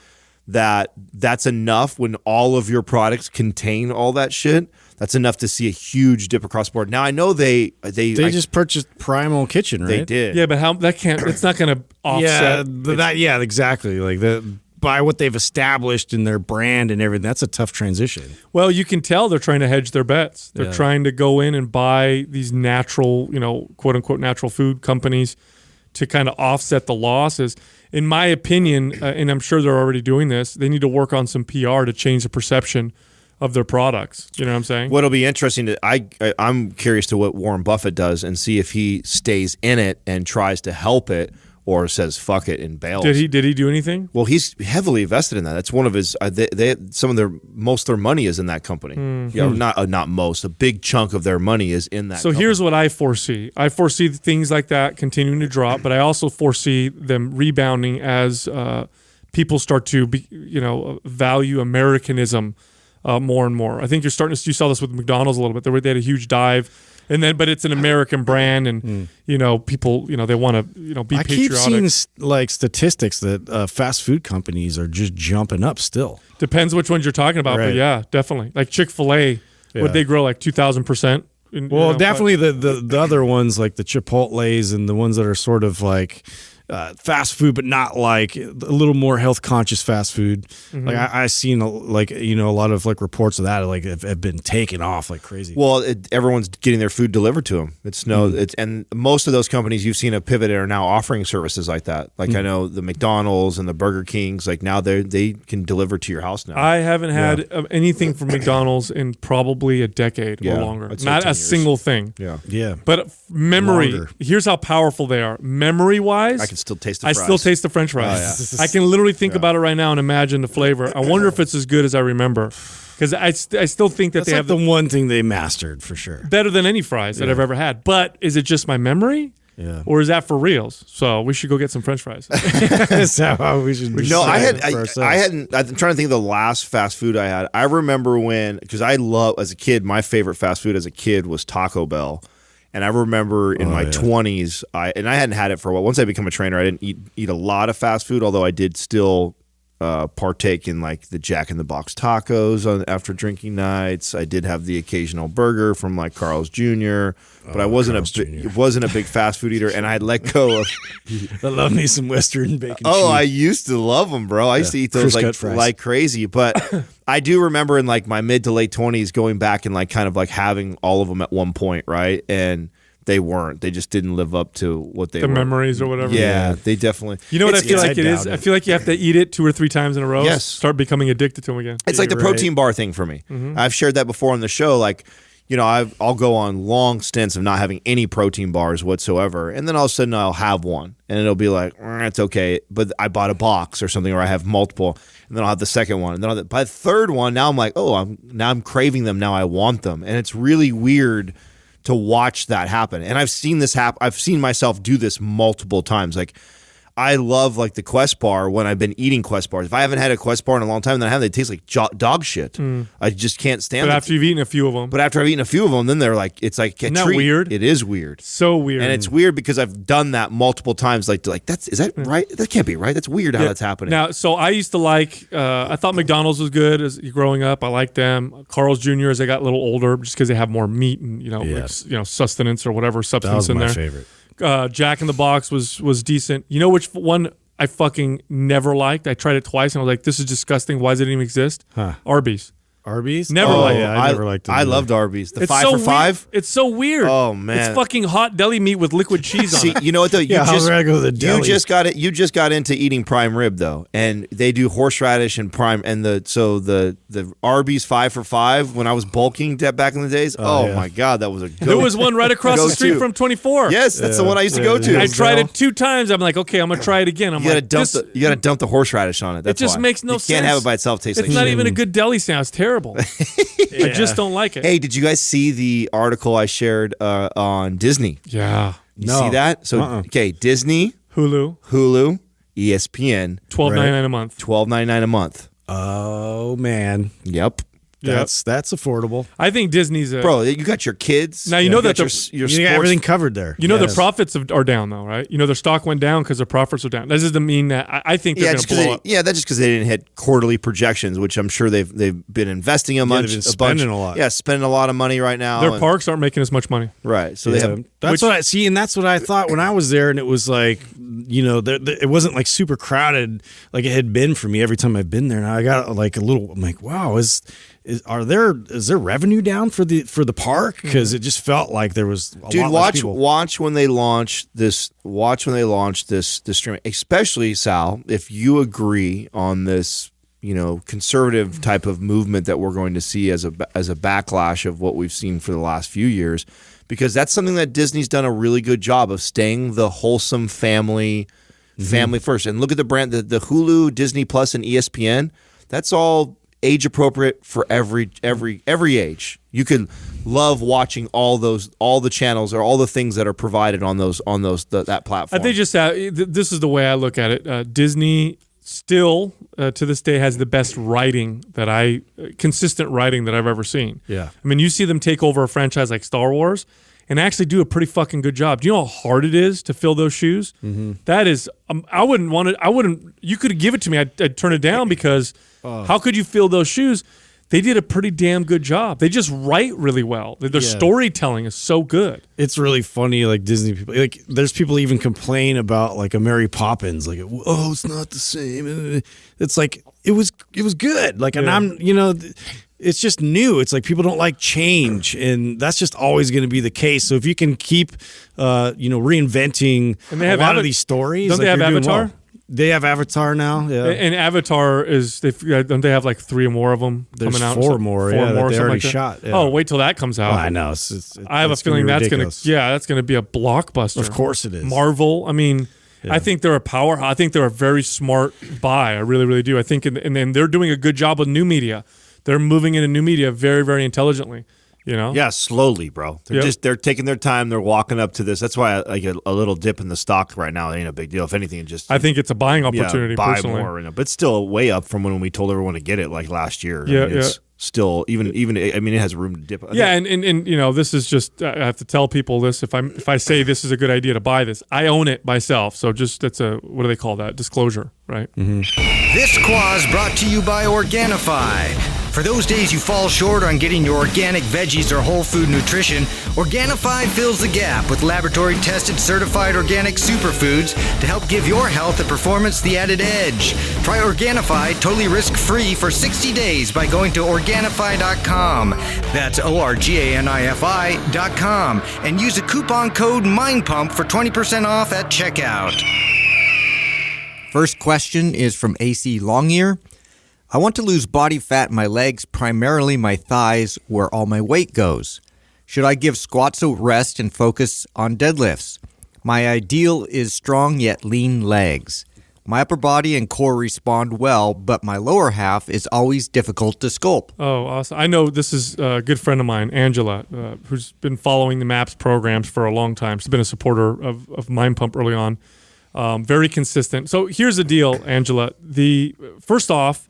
that's enough when all of your products contain all that shit. That's enough to see a huge dip across the board. Now I know they just purchased Primal Kitchen, right? They did. Yeah, but how that can't? It's not going to offset. Exactly. Like by what they've established in their brand and everything, that's a tough transition. Well, you can tell they're trying to hedge their bets. They're trying to go in and buy these natural, quote unquote natural food companies to kind of offset the losses. In my opinion, and I'm sure they're already doing this, they need to work on some PR to change the perception of their products. You know what I'm saying? What'll be interesting I'm curious to what Warren Buffett does and see if he stays in it and tries to help it or says fuck it and bails. Did he do anything? Well, he's heavily invested in that. That's one of his. Most of their money is in that company. Not most. A big chunk of their money is in that. So company. Here's what I foresee. I foresee things like that continuing to drop, but I also foresee them rebounding as people start to value Americanism more and more. I think you saw this with McDonald's a little bit. They had a huge dive. But it's an American brand, and people, they want to, be patriotic. I keep seeing statistics that fast food companies are just jumping up still. Depends which ones you're talking about, but yeah, definitely. Like Chick-fil-A, would they grow like 2,000%? Well, definitely the other ones like the Chipotles and the ones that are sort of like fast food, but not like a little more health conscious fast food. Mm-hmm. Like I've seen a lot of like reports of that have been taken off like crazy. Well, everyone's getting their food delivered to them. And most of those companies you've seen a pivot are now offering services like that. Like I know the McDonald's and the Burger Kings. Like now they can deliver to your house now. I haven't had anything from McDonald's in probably a decade or longer. Not a single thing. Yeah. But memory. Longer. Here's how powerful they are. Memory wise, I can still taste the fries. I still taste the French fries. I can literally think about it right now and imagine the flavor. I wonder if it's as good as I remember. Because I still think that That's they like have the one thing they mastered for sure. Better than any fries that I've ever had. But is it just my memory? Yeah. or is that for reals? So we should go get some French fries. That's how we should. No, I decide hadn't. I'm trying to think of the last fast food I had. I remember because as a kid, my favorite fast food as a kid was Taco Bell. And I remember in my 20s, I hadn't had it for a while. Once I became a trainer, I didn't eat a lot of fast food, although I did still partake in like the Jack in the Box tacos after drinking nights. I did have the occasional burger from like Carl's Jr., but I wasn't a big fast food eater, and I had let go of. I love me some Western bacon. Oh, cheese. I used to love them, bro. I used to eat those like crazy. But I do remember in like my mid to late 20s going back and like kind of like having all of them at one point, right? And they weren't. They just didn't live up to what they were. The memories or whatever. Yeah, they definitely. You know what I feel like it is? I feel like you have to eat it 2 or 3 times in a row. Yes. Start becoming addicted to them again. It's like the protein bar thing for me. I've shared that before on the show. Like, you know, I'll go on long stints of not having any protein bars whatsoever, and then all of a sudden I'll have one, and it'll be like, it's okay, but I bought a box or something, or I have multiple, and then I'll have the second one, and then by the third one, now I'm like, I'm craving them, now I want them, and it's really weird to watch that happen. And I've seen this happen. I've seen myself do this multiple times. Like, I love like the Quest bar when I've been eating Quest bars. If I haven't had a Quest bar in a long time, then I have, they taste like dog shit. I just can't stand But it. after you've eaten a few of them. But after I've eaten a few of them, then they're like, it's like a Isn't that treat. weird? It is weird. So weird. And it's weird because I've done that multiple times. Like is that right? That can't be right. That's weird how that's happening. Now, so I used to like, I thought McDonald's was good as growing up. I liked them. Carl's Jr. as I got a little older, just because they have more meat and sustenance or whatever That substance was in my there. favorite. Jack in the Box was decent. You know which one I fucking never liked? I tried it twice and I was like, this is disgusting. Why does it even exist? Arby's. Arby's? Never liked it. I never liked it. I loved Arby's. The It's 5 so for 5. It's so weird. Oh, man. It's fucking hot deli meat with liquid cheese on See, it. you know what though? You Yeah, how's I go to the deli? You just got into eating prime rib though, and they do horseradish and prime, and the Arby's 5 for 5. When I was bulking back in the days, my god, that was a good. There was one right across the street from 24. Yes, that's the one I used to go to. I tried it 2 times. I'm like, okay, I'm gonna try it again. You gotta dump the horseradish on it. That's just why. makes no You sense. can't have it by itself. Taste It's like not shit. even a good deli sound. It's terrible. I just don't like it. Hey, did you guys see the article I shared on Disney? Yeah. You see that? So okay, Disney, Hulu, ESPN, $12.99 a month. $12.99 a month. Oh man. Yep. That's affordable. I think Disney's Bro, you got your kids. Now you know got that your You sports. got everything covered there. You know the profits are down though, right? You know their stock went down because their profits are down. That doesn't mean that I think they're going to blow up. Yeah, that's just because they didn't hit quarterly projections, which I'm sure they've been investing a bunch. they've been spending a lot. Yeah, spending a lot of money right now. Their parks aren't making as much money. Right. So they have. That's what I see, and that's what I thought when I was there, and it was like, you know, it wasn't like super crowded like it had been for me every time I've been there. And I got like a little, I'm like, wow, is there revenue down for the park? Because it just felt like there was a lot less people. Watch when they launch this. Watch when they launch this streaming, especially Sal. If you agree on this, you know, conservative type of movement that we're going to see as a backlash of what we've seen for the last few years, because that's something that Disney's done a really good job of staying the wholesome family first. And look at the brand, the Hulu, Disney Plus, and ESPN. That's all age appropriate for every age. You could love watching all the channels or all the things that are provided on that platform. I think just this is the way I look at it. Disney still to this day has the best writing consistent writing that I've ever seen. Yeah. I mean, you see them take over a franchise like Star Wars and actually do a pretty fucking good job. Do you know how hard it is to fill those shoes? Mm-hmm. That is, I wouldn't want it. You could give it to me. I'd turn it down because how could you fill those shoes? They did a pretty damn good job. They just write really well. Their storytelling is so good. It's really funny, like Disney people. Like, there's people even complain about like a Mary Poppins. Like, oh, it's not the same. It's like it was good. Like, and I'm, you know, it's just new. It's like people don't like change, and that's just always going to be the case. So if you can keep, reinventing a lot of these stories, don't they have Avatar? They have Avatar now, yeah. And Avatar don't they have like 3 or more of them coming out? 4 more, yeah, that they already like shot. Yeah. Oh, wait till that comes out. Well, I know. I have a feeling that's going to be a blockbuster. Of course it is. Marvel. I mean, I think they're a power. I think they're a very smart buy. I really, really do. I think, and then they're doing a good job with new media. They're moving into new media very, very intelligently. You know? Yeah, slowly, bro. They're taking their time. They're walking up to this. That's why like a little dip in the stock right now ain't a big deal. If anything, I think it's a buying opportunity. Buy personally. more, but still way up from when we told everyone to get it like last year. Yeah, it's still even. I mean, it has room to dip. And you know, this is just I have to tell people this. If I say this is a good idea to buy this, I own it myself. So just that's a what do they call that? Disclosure, right? Mm-hmm. This quaz brought to you by Organifi. For those days you fall short on getting your organic veggies or whole food nutrition, Organifi fills the gap with laboratory-tested certified organic superfoods to help give your health and performance the added edge. Try Organifi totally risk-free for 60 days by going to Organifi.com. That's ORGANIFI.com. And use the coupon code MINDPUMP for 20% off at checkout. First question is from AC Longear. I want to lose body fat in my legs, primarily my thighs, where all my weight goes. Should I give squats a rest and focus on deadlifts? My ideal is strong yet lean legs. My upper body and core respond well, but my lower half is always difficult to sculpt. Oh, awesome. I know this is a good friend of mine, Angela, who's been following the MAPS programs for a long time. She's been a supporter of Mind Pump early on. Very consistent. So here's the deal, Angela. First off,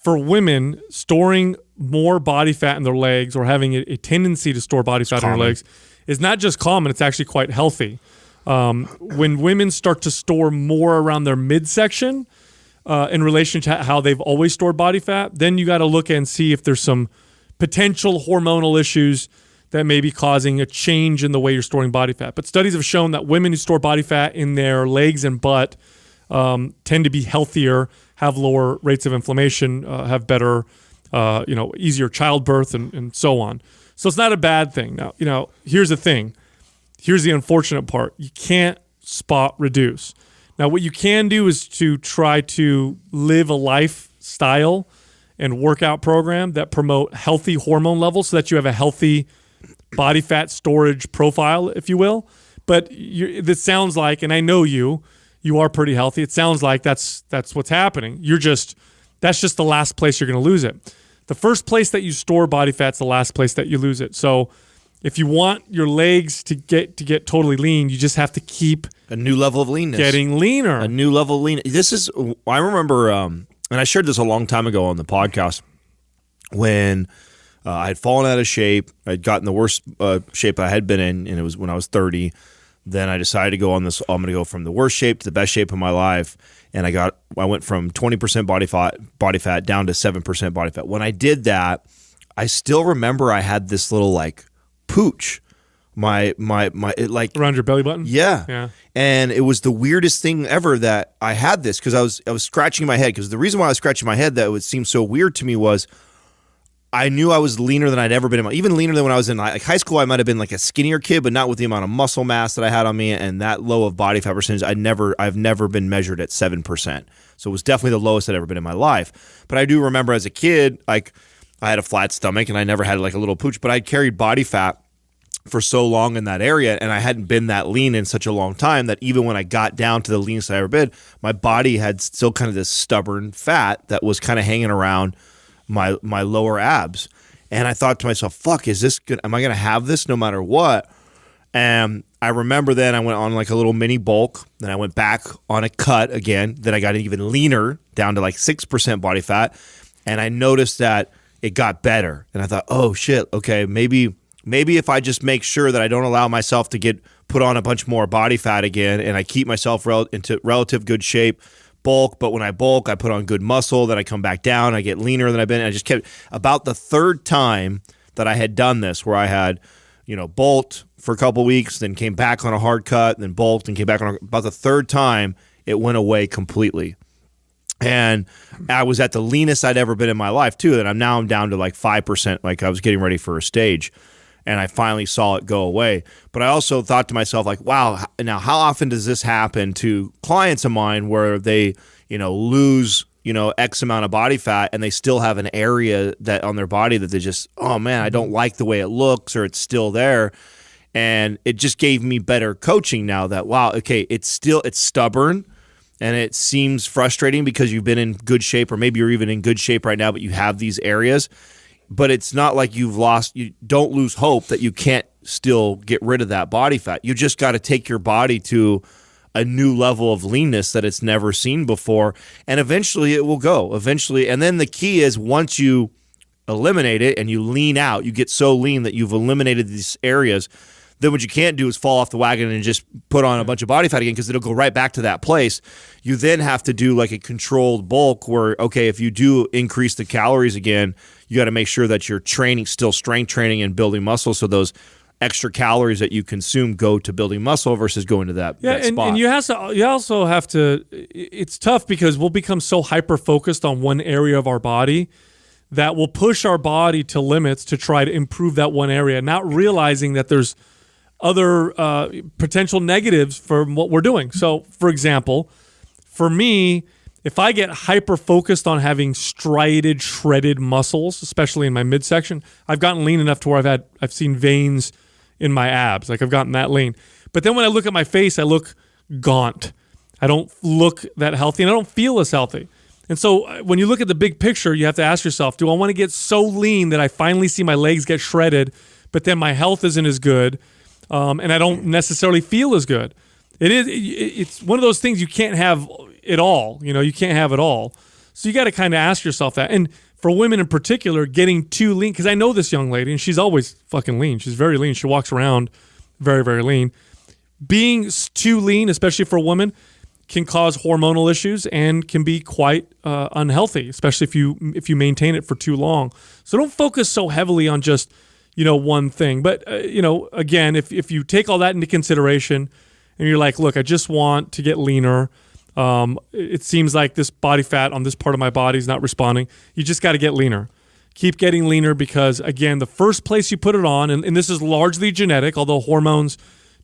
for women, storing more body fat in their legs or having a tendency to store body fat in their legs is not just common, it's actually quite healthy. When women start to store more around their midsection in relation to how they've always stored body fat, then you got to look and see if there's some potential hormonal issues that may be causing a change in the way you're storing body fat. But studies have shown that women who store body fat in their legs and butt tend to be healthier, have lower rates of inflammation, have better, easier childbirth, and so on. So it's not a bad thing. Now, here's the thing. Here's the unfortunate part. You can't spot reduce. Now, what you can do is to try to live a lifestyle and workout program that promote healthy hormone levels so that you have a healthy body fat storage profile, if you will. But this sounds like, and I know you are pretty healthy. It sounds like that's what's happening. That's just the last place you're going to lose it. The first place that you store body fat's the last place that you lose it. So if you want your legs to get totally lean, you just have to keep a new level of leanness, getting leaner. A new level of lean. I remember, and I shared this a long time ago on the podcast when I had fallen out of shape. I'd gotten the worst shape I had been in, and it was when I was 30. Then I decided to go on this. I'm going to go from the worst shape to the best shape of my life, and I went from 20% body fat down to 7% body fat. When I did that, I still remember I had this little like pooch, around your belly button. Yeah. And it was the weirdest thing ever that I had this because I was scratching my head, because the reason why I was scratching my head that would seem so weird to me was I knew I was leaner than I'd ever been. Even leaner than when I was in like high school. I might have been like a skinnier kid, but not with the amount of muscle mass that I had on me and that low of body fat percentage. I've never been measured at 7%. So it was definitely the lowest I'd ever been in my life. But I do remember as a kid, like I had a flat stomach and I never had like a little pooch, but I'd carried body fat for so long in that area, and I hadn't been that lean in such a long time that even when I got down to the leanest I ever been, my body had still kind of this stubborn fat that was kind of hanging around my lower abs. And I thought to myself, fuck, is this good? Am I going to have this no matter what? And I remember then I went on like a little mini bulk. Then I went back on a cut again. Then I got even leaner, down to like 6% body fat. And I noticed that it got better. And I thought, oh shit, okay, maybe if I just make sure that I don't allow myself to get put on a bunch more body fat again, and I keep myself into relative good shape, bulk, but when I bulk, I put on good muscle, then I come back down, I get leaner than I've been. And I just kept, about the third time that I had done this, where I had, bulked for a couple weeks, then came back on a hard cut, then bulked and came back on about the third time, it went away completely. And I was at the leanest I'd ever been in my life too. And I'm down to like 5%, like I was getting ready for a stage. And I finally saw it go away. But I also thought to myself, like, wow, now how often does this happen to clients of mine where they, lose, X amount of body fat and they still have an area that on their body that they just, oh man, I don't like the way it looks, or it's still there. And it just gave me better coaching now that, wow, okay, it's stubborn and it seems frustrating because you've been in good shape, or maybe you're even in good shape right now, but you have these areas. but it's not like you don't lose hope that you can't still get rid of that body fat. You just got to take your body to a new level of leanness that it's never seen before, and eventually it will go. And then the key is once you eliminate it and you lean out, you get so lean that you've eliminated these areas, then what you can't do is fall off the wagon and just put on a bunch of body fat again, because it'll go right back to that place. You then have to do like a controlled bulk where, okay, if you do increase the calories again, you got to make sure that you're training, still strength training and building muscle, so those extra calories that you consume go to building muscle versus going to that spot. And you also have to, it's tough because we'll become so hyper-focused on one area of our body that will push our body to limits to try to improve that one area, not realizing that there's other potential negatives for what we're doing. So, for example, for me, if I get hyper-focused on having striated, shredded muscles, especially in my midsection, I've gotten lean enough to where I've seen veins in my abs. Like, I've gotten that lean. But then when I look at my face, I look gaunt. I don't look that healthy, and I don't feel as healthy. And so when you look at the big picture, you have to ask yourself, do I want to get so lean that I finally see my legs get shredded, but then my health isn't as good, and I don't necessarily feel as good? It's one of those things you can't have it all. You can't have it all. So you got to kind of ask yourself that. And for women in particular, getting too lean, because I know this young lady, and she's always fucking lean. She's very lean. She walks around very, very lean. Being too lean, especially for a woman, can cause hormonal issues and can be quite unhealthy, especially if you maintain it for too long. So don't focus so heavily on just one thing. But again, if you take all that into consideration and you're like, look, I just want to get leaner. It seems like this body fat on this part of my body is not responding. You just got to get leaner. Keep getting leaner because, again, the first place you put it on, and this is largely genetic, although hormones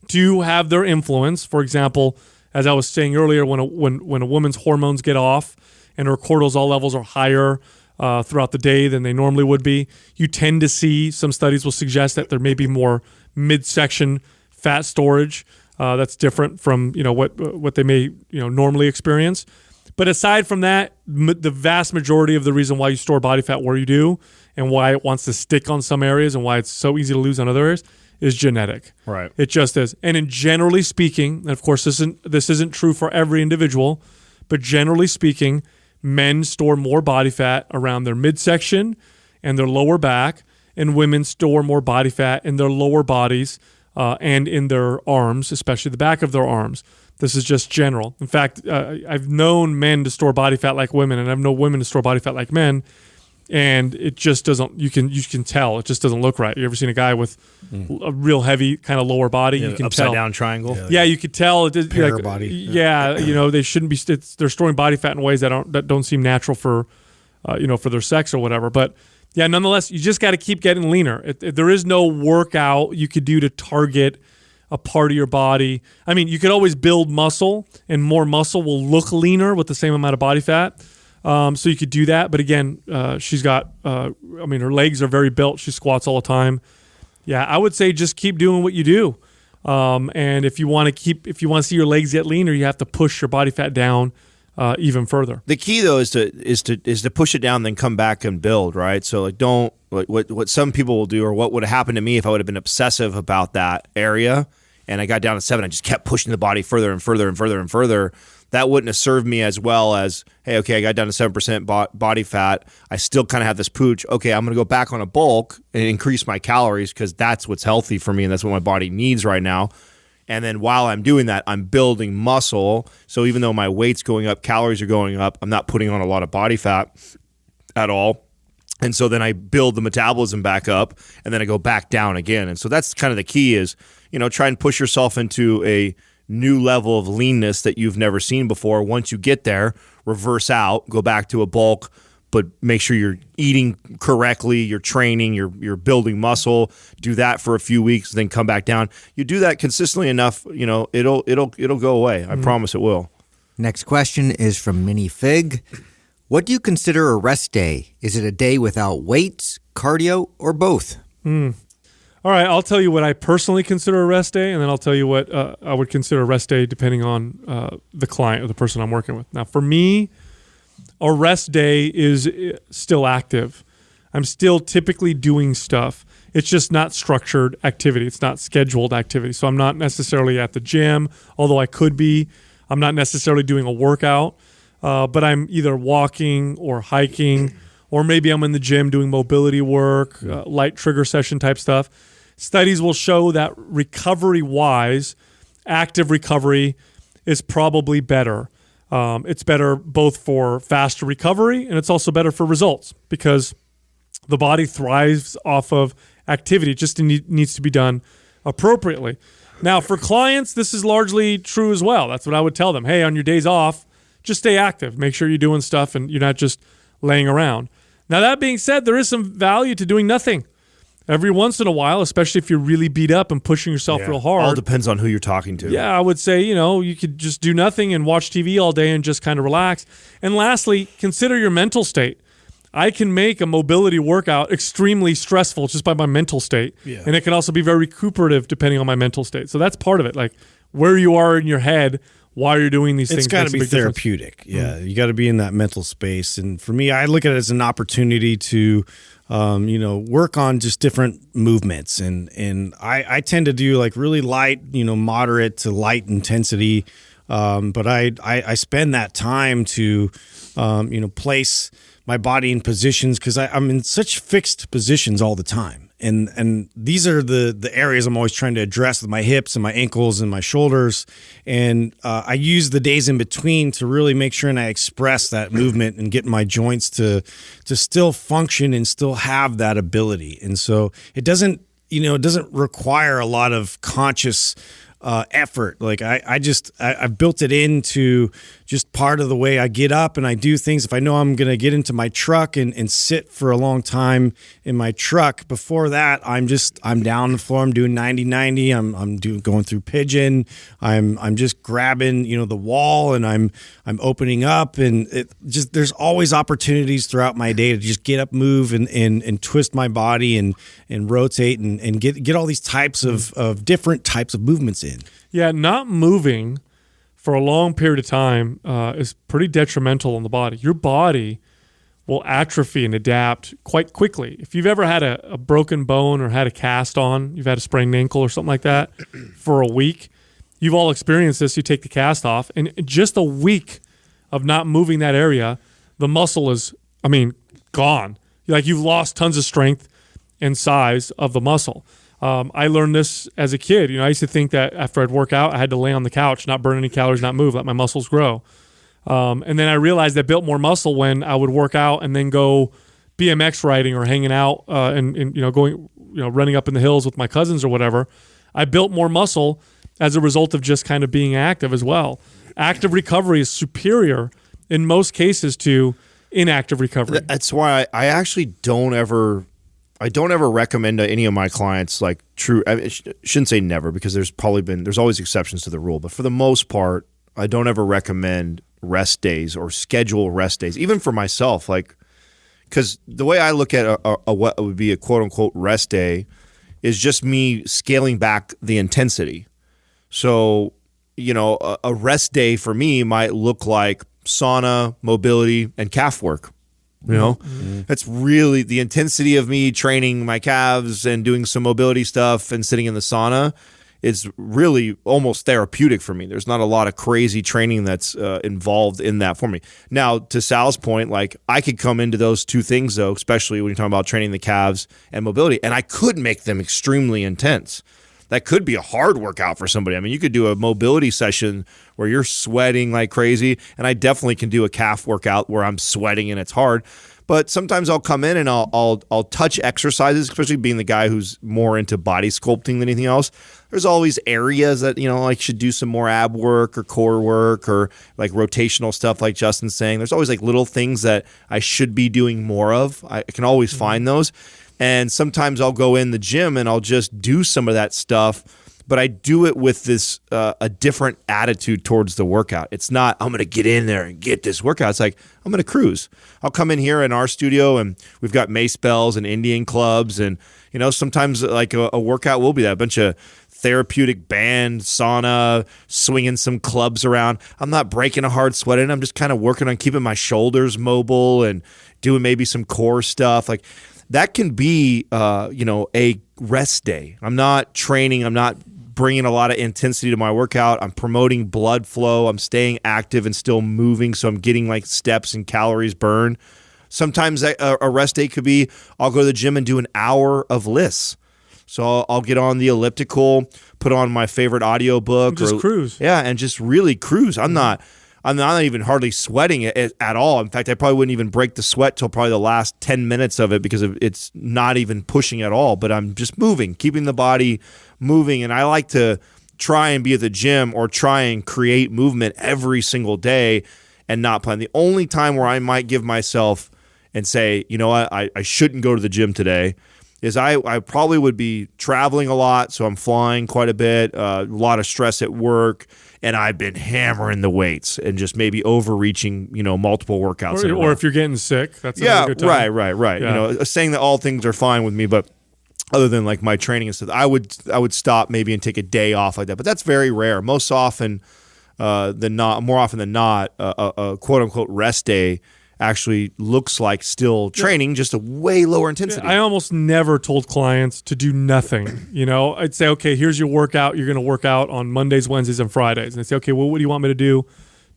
do have their influence. For example, as I was saying earlier, when a woman's hormones get off and her cortisol levels are higher throughout the day than they normally would be, you tend to see, some studies will suggest that there may be more midsection fat storage. That's different from what they may normally experience. But aside from that, the vast majority of the reason why you store body fat where you do and why it wants to stick on some areas and why it's so easy to lose on other areas is genetic. Right. It just is. And in generally speaking, and of course this isn't true for every individual, but generally speaking, men store more body fat around their midsection and their lower back, and women store more body fat in their lower bodies and in their arms, especially the back of their arms. This is just general. In fact, I've known men to store body fat like women, and I've known women to store body fat like men, and it just doesn't. You can tell it just doesn't look right. You ever seen a guy with a real heavy kind of lower body? You can upside tell. down triangle. Yeah, you could tell. Pear body. Yeah, they shouldn't be. They're storing body fat in ways that don't seem natural for, for their sex or whatever. But yeah, nonetheless, you just got to keep getting leaner. There is no workout you could do to target a part of your body. I mean, you could always build muscle, and more muscle will look leaner with the same amount of body fat. So you could do that. But again, she's got, her legs are very built. She squats all the time. Yeah, I would say just keep doing what you do. And if you want to see your legs get leaner, you have to push your body fat down even further. The key though is to push it down, then come back and build, right? So like don't what some people will do, or what would have happened to me if I would have been obsessive about that area and I got down to 7, I just kept pushing the body further and further and further and further. That wouldn't have served me as well as, hey, okay, I got down to 7% body fat. I still kind of have this pooch. Okay, I'm going to go back on a bulk and increase my calories because that's what's healthy for me and that's what my body needs right now. And then while I'm doing that, I'm building muscle. So even though my weight's going up, calories are going up, I'm not putting on a lot of body fat at all. And so then I build the metabolism back up and then I go back down again. And so that's kind of the key is, try and push yourself into a new level of leanness that you've never seen before. Once you get there, reverse out, go back to a bulk, but make sure you're eating correctly, you're training, you're building muscle. Do that for a few weeks, then come back down. You do that consistently enough, it'll go away. I promise it will. Next question is from Minnie Fig. What do you consider a rest day? Is it a day without weights, cardio, or both? All right, I'll tell you what I personally consider a rest day, and then I'll tell you what I would consider a rest day depending on the client or the person I'm working with. Now, for me, a rest day is still active. I'm still typically doing stuff. It's just not structured activity. It's not scheduled activity. So I'm not necessarily at the gym, although I could be. I'm not necessarily doing a workout, but I'm either walking or hiking, or maybe I'm in the gym doing mobility work, light trigger session type stuff. Studies will show that recovery-wise, active recovery is probably better. It's better both for faster recovery, and it's also better for results because the body thrives off of activity. It just needs to be done appropriately. Now, for clients, this is largely true as well. That's what I would tell them. Hey, on your days off, just stay active. Make sure you're doing stuff and you're not just laying around. Now, that being said, there is some value to doing nothing. Every once in a while, especially if you're really beat up and pushing yourself real hard. All depends on who you're talking to. Yeah, I would say, you could just do nothing and watch TV all day and just kind of relax. And lastly, consider your mental state. I can make a mobility workout extremely stressful just by my mental state. Yeah. And it can also be very recuperative depending on my mental state. So that's part of it. Like where you are in your head while you're doing these things. It's got to be therapeutic. Yeah. You got to be in that mental space. And for me, I look at it as an opportunity to, work on just different movements. And I tend to do like really light, moderate to light intensity. But I spend that time to, place my body in positions because I'm in such fixed positions all the time. And these are the areas I'm always trying to address with my hips and my ankles and my shoulders. And I use the days in between to really make sure and I express that movement and get my joints to still function and still have that ability. And so it doesn't require a lot of conscious effort. Like I've built it into just part of the way I get up and I do things. If I know I'm going to get into my truck and sit for a long time in my truck, before that, I'm down on the floor. I'm doing 90-90. I'm going through pigeon. I'm just grabbing, the wall and I'm opening up and there's always opportunities throughout my day to just get up, move and twist my body and rotate and get all these types of different types of movements in. Yeah, not moving for a long period of time is pretty detrimental on the body. Your body will atrophy and adapt quite quickly. If you've ever had a broken bone or had a cast on, you've had a sprained ankle or something like that for a week, you've all experienced this. You take the cast off, and just a week of not moving that area, the muscle is, gone. Like you've lost tons of strength and size of the muscle. I learned this as a kid. I used to think that after I'd work out, I had to lay on the couch, not burn any calories, not move, let my muscles grow. And then I realized I built more muscle when I would work out and then go BMX riding or hanging out and going, running up in the hills with my cousins or whatever. I built more muscle as a result of just kind of being active as well. Active recovery is superior in most cases to inactive recovery. That's why I actually don't ever recommend to any of my clients I shouldn't say never because there's always exceptions to the rule, but for the most part, I don't ever recommend rest days or schedule rest days, even for myself. Because the way I look at what would be a quote unquote rest day is just me scaling back the intensity. So, a rest day for me might look like sauna, mobility, and calf work. That's really the intensity of me training my calves and doing some mobility stuff and sitting in the sauna is really almost therapeutic for me. There's not a lot of crazy training that's involved in that for me. Now, to Sal's point, I could come into those two things though, especially when you're talking about training the calves and mobility, and I could make them extremely intense. That could be a hard workout for somebody. You could do a mobility session where you're sweating like crazy, and I definitely can do a calf workout where I'm sweating and it's hard. But sometimes I'll come in and I'll touch exercises, especially being the guy who's more into body sculpting than anything else. There's always areas that, should do some more ab work or core work or rotational stuff like Justin's saying. There's always little things that I should be doing more of. I can always find those. And sometimes I'll go in the gym and I'll just do some of that stuff, but I do it with this a different attitude towards the workout. It's not, I'm going to get in there and get this workout. It's like, I'm going to cruise. I'll come in here in our studio and we've got mace bells and Indian clubs. And, sometimes a workout will be that, a bunch of therapeutic band, sauna, swinging some clubs around. I'm not breaking a hard sweat in. I'm just kind of working on keeping my shoulders mobile and doing maybe some core stuff. that can be, a rest day. I'm not training. I'm not bringing a lot of intensity to my workout. I'm promoting blood flow. I'm staying active and still moving, so I'm getting like steps and calories burned. Sometimes a rest day could be I'll go to the gym and do an hour of lists. So I'll get on the elliptical, put on my favorite audiobook. Just cruise. Yeah, and just really cruise. I'm not even hardly sweating it at all. In fact, I probably wouldn't even break the sweat till probably the last 10 minutes of it because it's not even pushing at all. But I'm just moving, keeping the body moving. And I like to try and be at the gym or try and create movement every single day and not plan. The only time where I might give myself and say, you know what, I shouldn't go to the gym today is I probably would be traveling a lot. So I'm flying quite a bit, a lot of stress at work. And I've been hammering the weights and just maybe overreaching, multiple workouts. Or if you're getting sick, that's a good time. Right. Yeah. Saying that all things are fine with me, but other than like my training and stuff, I would stop maybe and take a day off like that. But that's very rare. More often than not, a quote unquote rest day actually looks like still training, just a way lower intensity. I almost never told clients to do nothing. I'd say, okay, here's your workout. You're going to work out on Mondays, Wednesdays, and Fridays. And they say, okay, well, what do you want me to do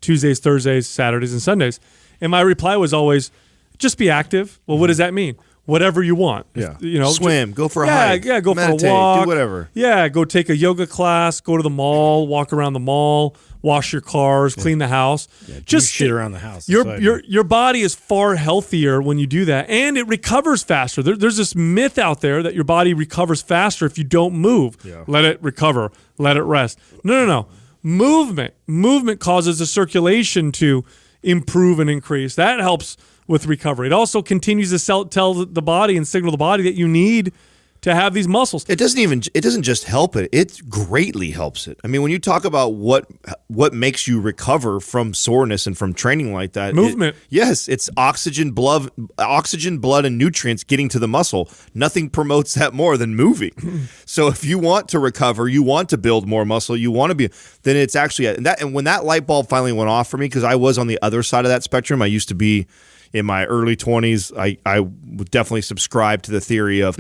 Tuesdays, Thursdays, Saturdays, and Sundays? And my reply was always, just be active. Well, what does that mean? Whatever you want. Yeah. Swim, go for a hike. Yeah, go meditate, for a walk. Do whatever. Yeah, go take a yoga class, go to the mall, walk around the mall, wash your cars, clean the house. Yeah, just shit around the house. Your body is far healthier when you do that, and it recovers faster. There's this myth out there that your body recovers faster if you don't move. Yeah. Let it recover. Let it rest. No. Movement causes the circulation to improve and increase. That helps with recovery. It also continues to tell the body and signal the body that you need to have these muscles. It doesn't just help it. It greatly helps it. I mean, when you talk about what makes you recover from soreness and from training like that, movement. Yes, it's oxygen, blood, and nutrients getting to the muscle. Nothing promotes that more than moving. So if you want to recover, you want to build more muscle, you want to be, then it's actually and when that light bulb finally went off for me, because I was on the other side of that spectrum. I used to be in my early 20s. I would definitely subscribe to the theory of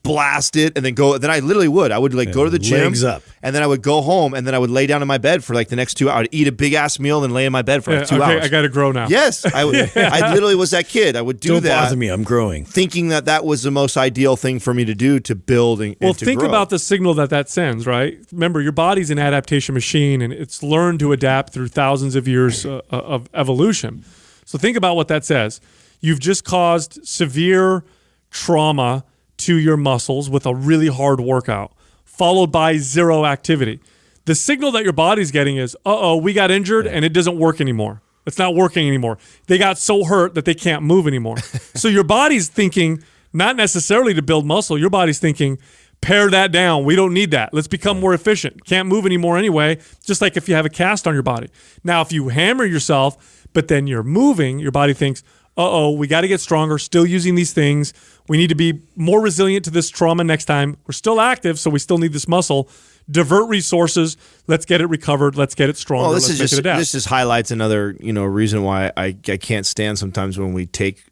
blast it and then go. Then I literally would. I would go to the gym, legs up, and then I would go home, and then I would lay down in my bed for like the next 2 hours. I would eat a big ass meal, and then lay in my bed for 2 hours. I got to grow now. Yes, I literally was that kid. I would do Don't that. Don't bother me. I'm growing. Thinking that was the most ideal thing for me to do to build and to think grow. about the signal that sends, right? Remember, your body's an adaptation machine, and it's learned to adapt through thousands of years of evolution. So think about what that says. You've just caused severe trauma to your muscles with a really hard workout, followed by zero activity. The signal that your body's getting is, we got injured and it doesn't work anymore. It's not working anymore. They got so hurt that they can't move anymore. So your body's thinking, not necessarily to build muscle, your body's thinking, pare that down. We don't need that. Let's become more efficient. Can't move anymore anyway, just like if you have a cast on your body. Now, if you hammer yourself, but then you're moving, your body thinks, we got to get stronger, still using these things. We need to be more resilient to this trauma next time. We're still active, so we still need this muscle. Divert resources. Let's get it recovered. Let's get it stronger. This just highlights another reason why I can't stand sometimes when we take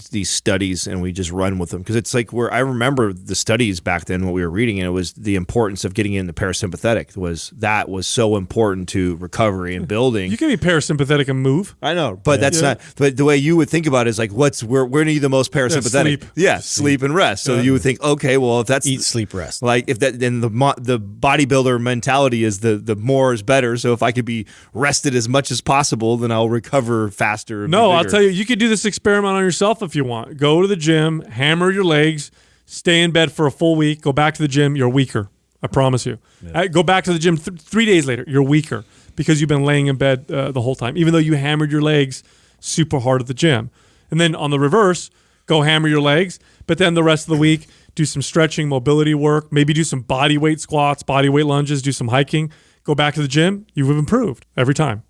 these studies and we just run with them, because it's like I remember the studies back then, what we were reading, and it was the importance of getting in the parasympathetic was so important to recovery and building. You can be parasympathetic and move. I know, but that's not. But the way you would think about it is like, where need the most parasympathetic? Sleep and rest. So you would think, okay, well, if that's eat, sleep, rest. Like if that, then the bodybuilder mentality is the more is better. So if I could be rested as much as possible, then I'll recover faster. No, I'll tell you, you could do this experiment on yourself if you want. Go to the gym, hammer your legs, stay in bed for a full week, go back to the gym, you're weaker. I promise you. Yeah. Go back to the gym 3 days later, you're weaker because you've been laying in bed the whole time, even though you hammered your legs super hard at the gym. And then on the reverse, go hammer your legs, but then the rest of the week, do some stretching, mobility work, maybe do some body weight squats, body weight lunges, do some hiking, go back to the gym, you've improved every time.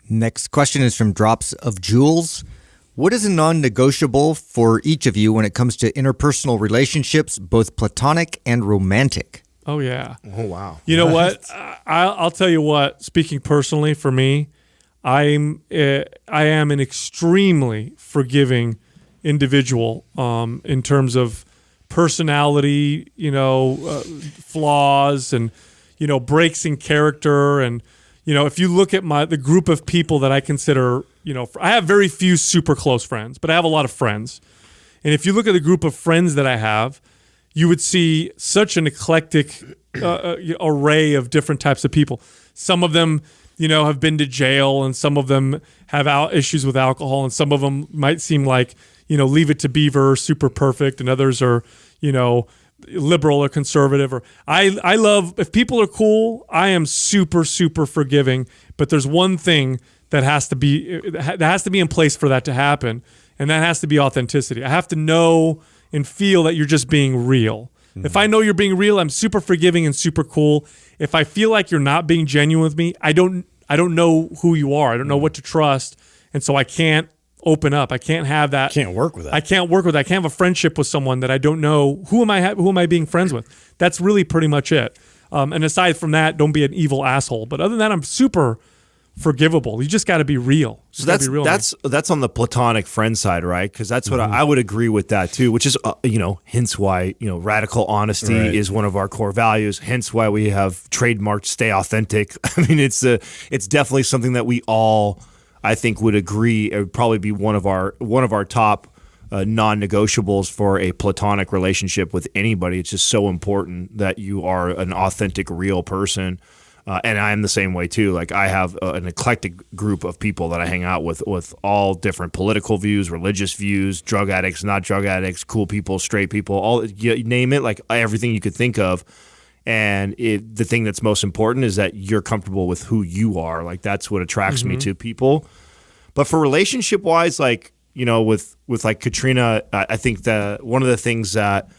Next question is from Drops of Jewels. What is a non-negotiable for each of you when it comes to interpersonal relationships, both platonic and romantic? Oh, yeah. Oh, wow. You know what? I'll tell you what, speaking personally for me, I am an extremely forgiving individual in terms of personality, flaws and, breaks in character. And, if you look at the group of people that I consider, I have very few super close friends, but I have a lot of friends. And if you look at the group of friends that I have, you would see such an eclectic array of different types of people. Some of them, have been to jail, and some of them have issues with alcohol, and some of them might seem like, Leave It to Beaver, super perfect, and others are, liberal or conservative. Or I love, if people are cool, I am super, super forgiving. But there's one thing that has to be in place for that to happen, and that has to be authenticity. I have to know and feel that you're just being real. Mm-hmm. If I know you're being real, I'm super forgiving and super cool. If I feel like you're not being genuine with me, I don't know who you are. I don't know what to trust, and so I can't open up. I can't have that. Can't work with that. I can't work with that. I can't have a friendship with someone that I don't know. Who am I being friends with? That's really pretty much it. And aside from that, don't be an evil asshole. But other than that, I'm super forgivable. You just got to be real. So that's on the platonic friend side, right? Because that's what I would agree with that too. Which is hence why radical honesty is one of our core values. Hence why we have trademarked "Stay Authentic." I mean, it's definitely something that we all, I think, would agree. It would probably be one of our top non-negotiables for a platonic relationship with anybody. It's just so important that you are an authentic, real person. And I'm the same way too. Like, I have an eclectic group of people that I hang out with all different political views, religious views, drug addicts, not drug addicts, cool people, straight people, all, you name it, like everything you could think of. And the thing that's most important is that you're comfortable with who you are. Like, that's what attracts me to people. But for relationship wise, like, with like Katrina, I think that one of the things that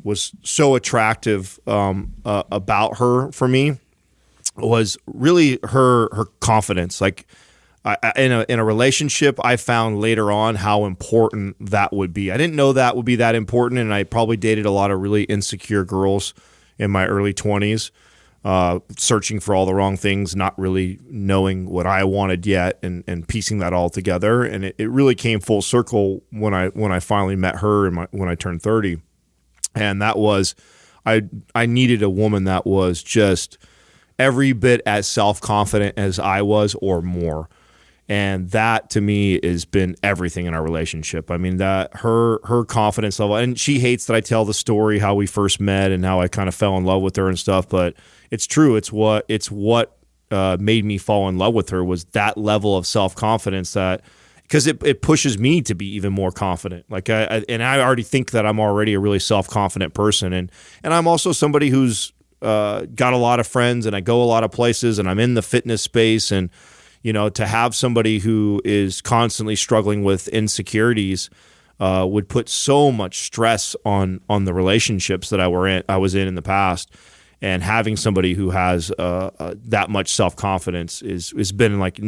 was so attractive about her for me was really her confidence. Like, in a relationship, I found later on how important that would be. I didn't know that would be that important, and I probably dated a lot of really insecure girls in my early 20s, searching for all the wrong things, not really knowing what I wanted yet, and piecing that all together. And it really came full circle when I finally met her when I turned 30. And that was, I needed a woman that was just every bit as self-confident as I was, or more. And that, to me, has been everything in our relationship. I mean, that her confidence level, and she hates that I tell the story how we first met and how I kind of fell in love with her and stuff, but it's true. It's what made me fall in love with her, was that level of self-confidence, that because it pushes me to be even more confident. Like, I already think that I'm already a really self-confident person, and I'm also somebody who's got a lot of friends, and I go a lot of places, and I'm in the fitness space, and to have somebody who is constantly struggling with insecurities would put so much stress on the relationships that I was in the past. And having somebody who has that much self-confidence has been like,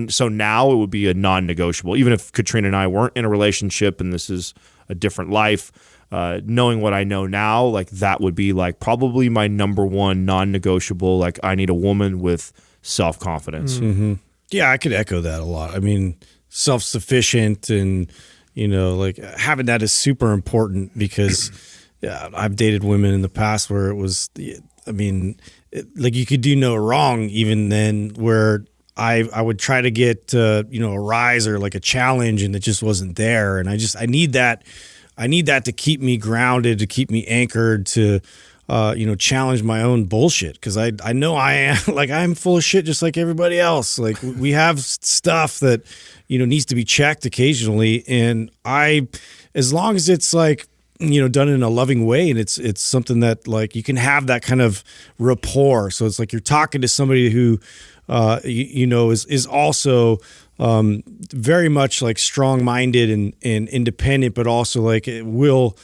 so now it would be a non-negotiable. Even if Katrina and I weren't in a relationship and this is a different life, knowing what I know now, like, that would be like probably my number one non-negotiable. Like, I need a woman with self-confidence. Mm-hmm. Yeah, I could echo that a lot. I mean, self-sufficient, and like, having that is super important, because I've dated women in the past where it was, like, you could do no wrong even then, where I would try to get a rise or like a challenge, and it just wasn't there. And I need that to keep me grounded, to keep me anchored, to challenge my own bullshit, because I know I am, like, I'm full of shit just like everybody else. Like, we have stuff that needs to be checked occasionally, and as long as it's like done in a loving way, and it's something that, like, you can have that kind of rapport. So it's like you're talking to somebody who is also very much like strong-minded and independent, but also like will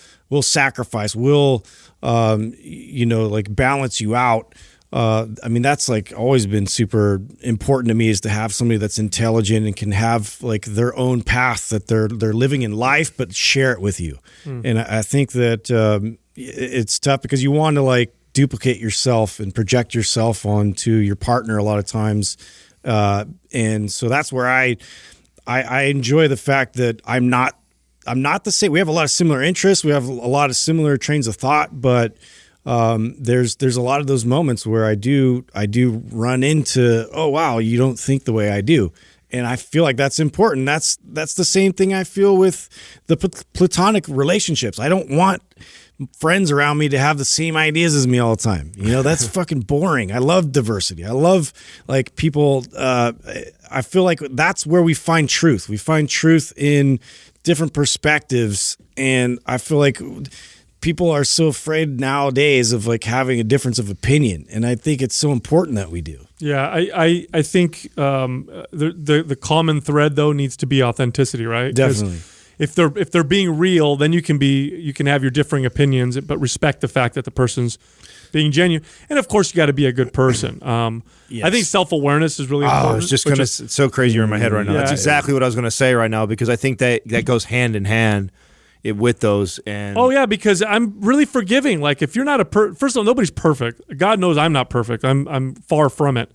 sacrifice, will like balance you out. That's like always been super important to me, is to have somebody that's intelligent and can have like their own path that they're living in life, but share it with you. And I think that it's tough, because you want to like duplicate yourself and project yourself onto your partner a lot of times. And so that's where I enjoy the fact that I'm not I'm not the same. We have a lot of similar interests. We have a lot of similar trains of thought, but there's a lot of those moments where I do run into, oh wow, you don't think the way I do. And I feel like that's important. That's the same thing I feel with the platonic relationships. I don't want friends around me to have the same ideas as me all the time. That's fucking boring. I love diversity. I love like people. I feel like that's where we find truth. We find truth in different perspectives. And I feel like people are so afraid nowadays of like having a difference of opinion. And I think it's so important that we do. Yeah, I think the common thread though needs to be authenticity, right? Definitely. If they're being real, then you can have your differing opinions, but respect the fact that the person's being genuine. And of course, you got to be a good person. Yes. I think self-awareness is really important. I was just gonna. It's so crazy you're in my head right now. Yeah, That's exactly what I was gonna say right now, because I think that goes hand in hand with those. And oh yeah, because I'm really forgiving. Like if you're not first of all, nobody's perfect. God knows I'm not perfect. I'm far from it.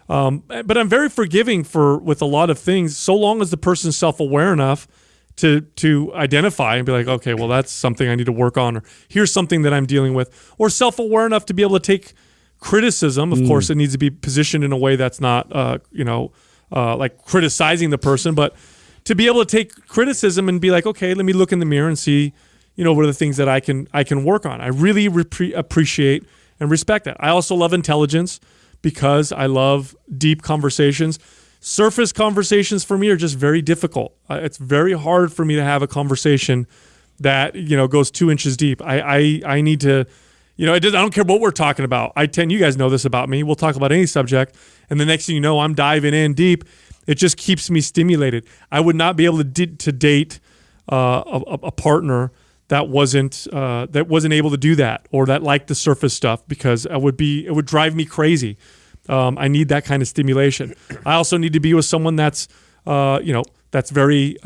But I'm very forgiving with a lot of things, so long as the person's self-aware enough to identify and be like, okay, well, that's something I need to work on, or here's something that I'm dealing with, or self-aware enough to be able to take criticism. Of course, it needs to be positioned in a way that's not, like criticizing the person, but to be able to take criticism and be like, okay, let me look in the mirror and see, what are the things that I can work on. I really appreciate and respect that. I also love intelligence because I love deep conversations. Surface conversations for me are just very difficult. It's very hard for me to have a conversation that goes 2 inches deep. I need to, I don't care what we're talking about. You guys know this about me. We'll talk about any subject, and the next thing you know, I'm diving in deep. It just keeps me stimulated. I would not be able to date a partner that wasn't able to do that, or that liked the surface stuff, because it would drive me crazy. I need that kind of stimulation. I also need to be with someone that's, that's very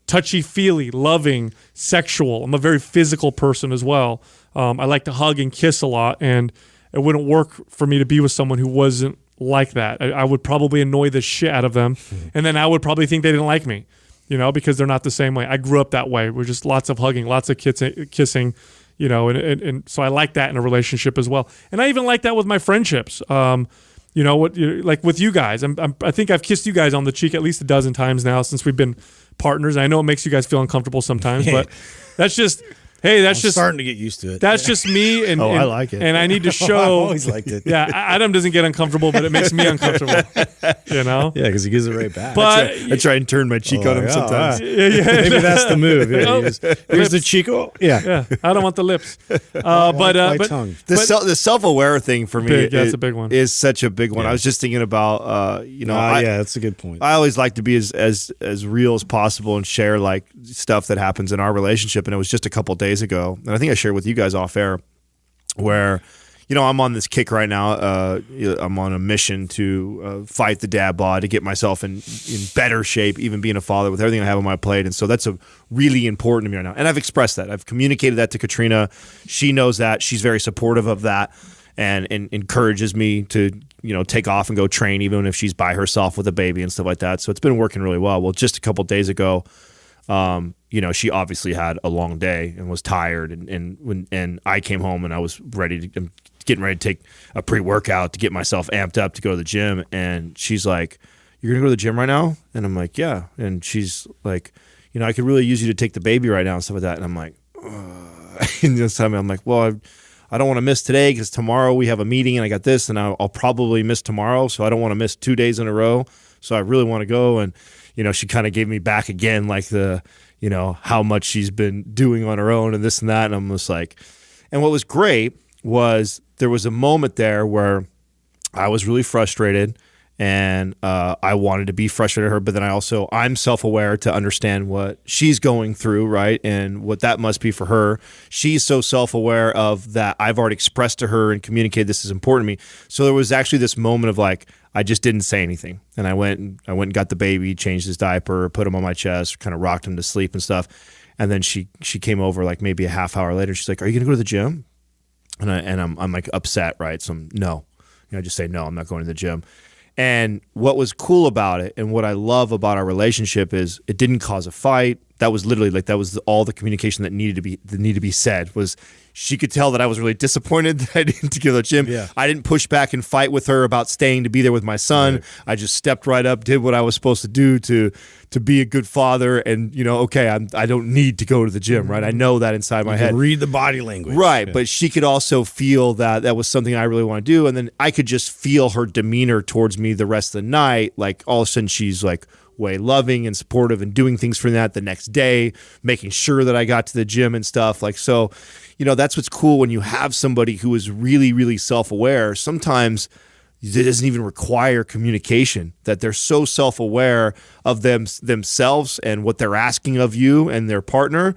touchy-feely, loving, sexual. I'm a very physical person as well. I like to hug and kiss a lot, and it wouldn't work for me to be with someone who wasn't like that. I would probably annoy the shit out of them, and then I would probably think they didn't like me, because they're not the same way. I grew up that way. We're just lots of hugging, lots of kissing, and so I like that in a relationship as well. And I even like that with my friendships. Like with you guys, I think I've kissed you guys on the cheek at least a dozen times now since we've been partners. I know it makes you guys feel uncomfortable sometimes, but that's just, I'm starting to get used to it. That's just me. And I like it. And I need to show. I've always liked it. Yeah, Adam doesn't get uncomfortable, but it makes me uncomfortable. Yeah, because he gives it right back. But I try and turn my cheek on him sometimes. Yeah. Maybe that's the move. Yeah, here's the cheek. Yeah. I don't want the lips. Tongue. The self-aware thing for me that's a big one. Is such a big one. Yeah. I was just thinking about, that's a good point. I always like to be as real as possible and share like stuff that happens in our relationship. And it was just a couple days ago, and I think I shared with you guys off air, where I'm on this kick right now. I'm on a mission to fight the dad bod, to get myself in better shape, even being a father, with everything I have on my plate. And so that's really important to me right now. And I've expressed that. I've communicated that to Katrina. She knows that. She's very supportive of that, and encourages me to take off and go train, even if she's by herself with a baby and stuff like that. So it's been working really well. Well, just a couple days ago, she obviously had a long day and was tired, and I came home and I was getting ready to take a pre-workout to get myself amped up to go to the gym, and she's like, "You're gonna go to the gym right now?" And I'm like, "Yeah." And she's like, "I could really use you to take the baby right now," and stuff like that. And I'm like, and this time I'm like, "Well, I don't want to miss today because tomorrow we have a meeting and I got this, and I'll probably miss tomorrow, so I don't want to miss 2 days in a row. So I really want to go." And she kind of gave me back again, like the, how much she's been doing on her own and this and that. And I'm just like, and what was great was there was a moment there where I was really frustrated, and I wanted to be frustrated at her, but then I'm self-aware to understand what she's going through, right? And what that must be for her. She's so self-aware of that. I've already expressed to her and communicated this is important to me. So there was actually this moment of like, I just didn't say anything. And I went and got the baby, changed his diaper, put him on my chest, kind of rocked him to sleep and stuff. And then she came over like maybe a half hour later. She's like, "Are you gonna go to the gym?" And I'm like upset, right? So no. I just say, "No, I'm not going to the gym." And what was cool about it, and what I love about our relationship, is it didn't cause a fight. that was literally like that was all the communication that needed to be said. Was she could tell that I was really disappointed that I didn't go to the gym. Yeah. I didn't push back and fight with her about staying to be there with my son. Right. I just stepped right up, did what I was supposed to do to be a good father, and okay, I don't need to go to the gym, right? I know that inside my head. Read the body language, right? Yeah. But she could also feel that was something I really want to do, and then I could just feel her demeanor towards me the rest of the night. Like all of a sudden, she's like way loving and supportive and doing things for that the next day, making sure that I got to the gym and stuff. Like, so, that's what's cool when you have somebody who is really, really self-aware. Sometimes it doesn't even require communication, that they're so self-aware of themselves and what they're asking of you and their partner,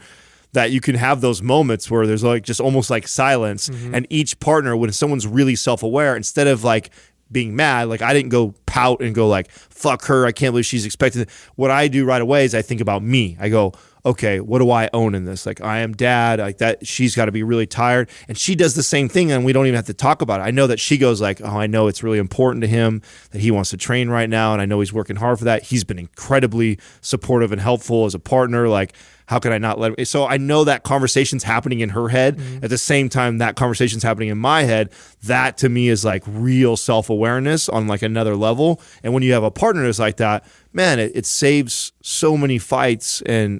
that you can have those moments where there's like just almost like silence. Mm-hmm. And each partner, when someone's really self-aware, instead of like being mad, like I didn't go pout and go like, fuck her, I can't believe she's expecting it. What I do right away is I think about me. I go, okay, what do I own in this? Like, I am dad, like that. She's got to be really tired. And she does the same thing, and we don't even have to talk about it. I know that she goes like, oh, I know it's really important to him that he wants to train right now, and I know he's working hard for that. He's been incredibly supportive and helpful as a partner. Like, how can I not let him? So I know that conversation's happening in her head. Mm-hmm. At the same time, that conversation's happening in my head. That to me is like real self-awareness on like another level. And when you have a partner that's like that, man, it saves so many fights and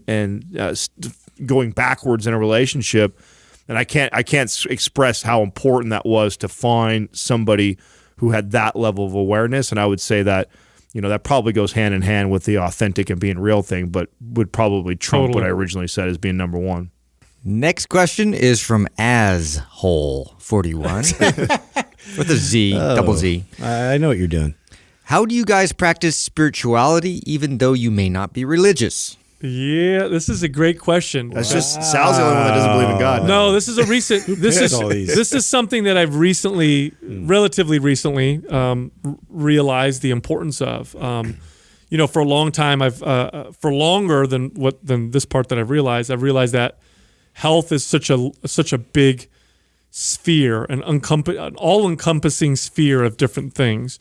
going backwards in a relationship. And I can't express how important that was to find somebody who had that level of awareness. And I would say that, that probably goes hand in hand with the authentic and being real thing, but would probably trump what I originally said as being number one. Next question is from Ashole41 with a Z, double Z. I know what you're doing. How do you guys practice spirituality even though you may not be religious? Yeah, this is a great question. That's just Sal's the only one that doesn't believe in God. No, this is a recent. This is something that I've relatively recently, realized the importance of. For a long time, for longer than this part that I've realized that health is such a big sphere, an all-encompassing sphere of different things.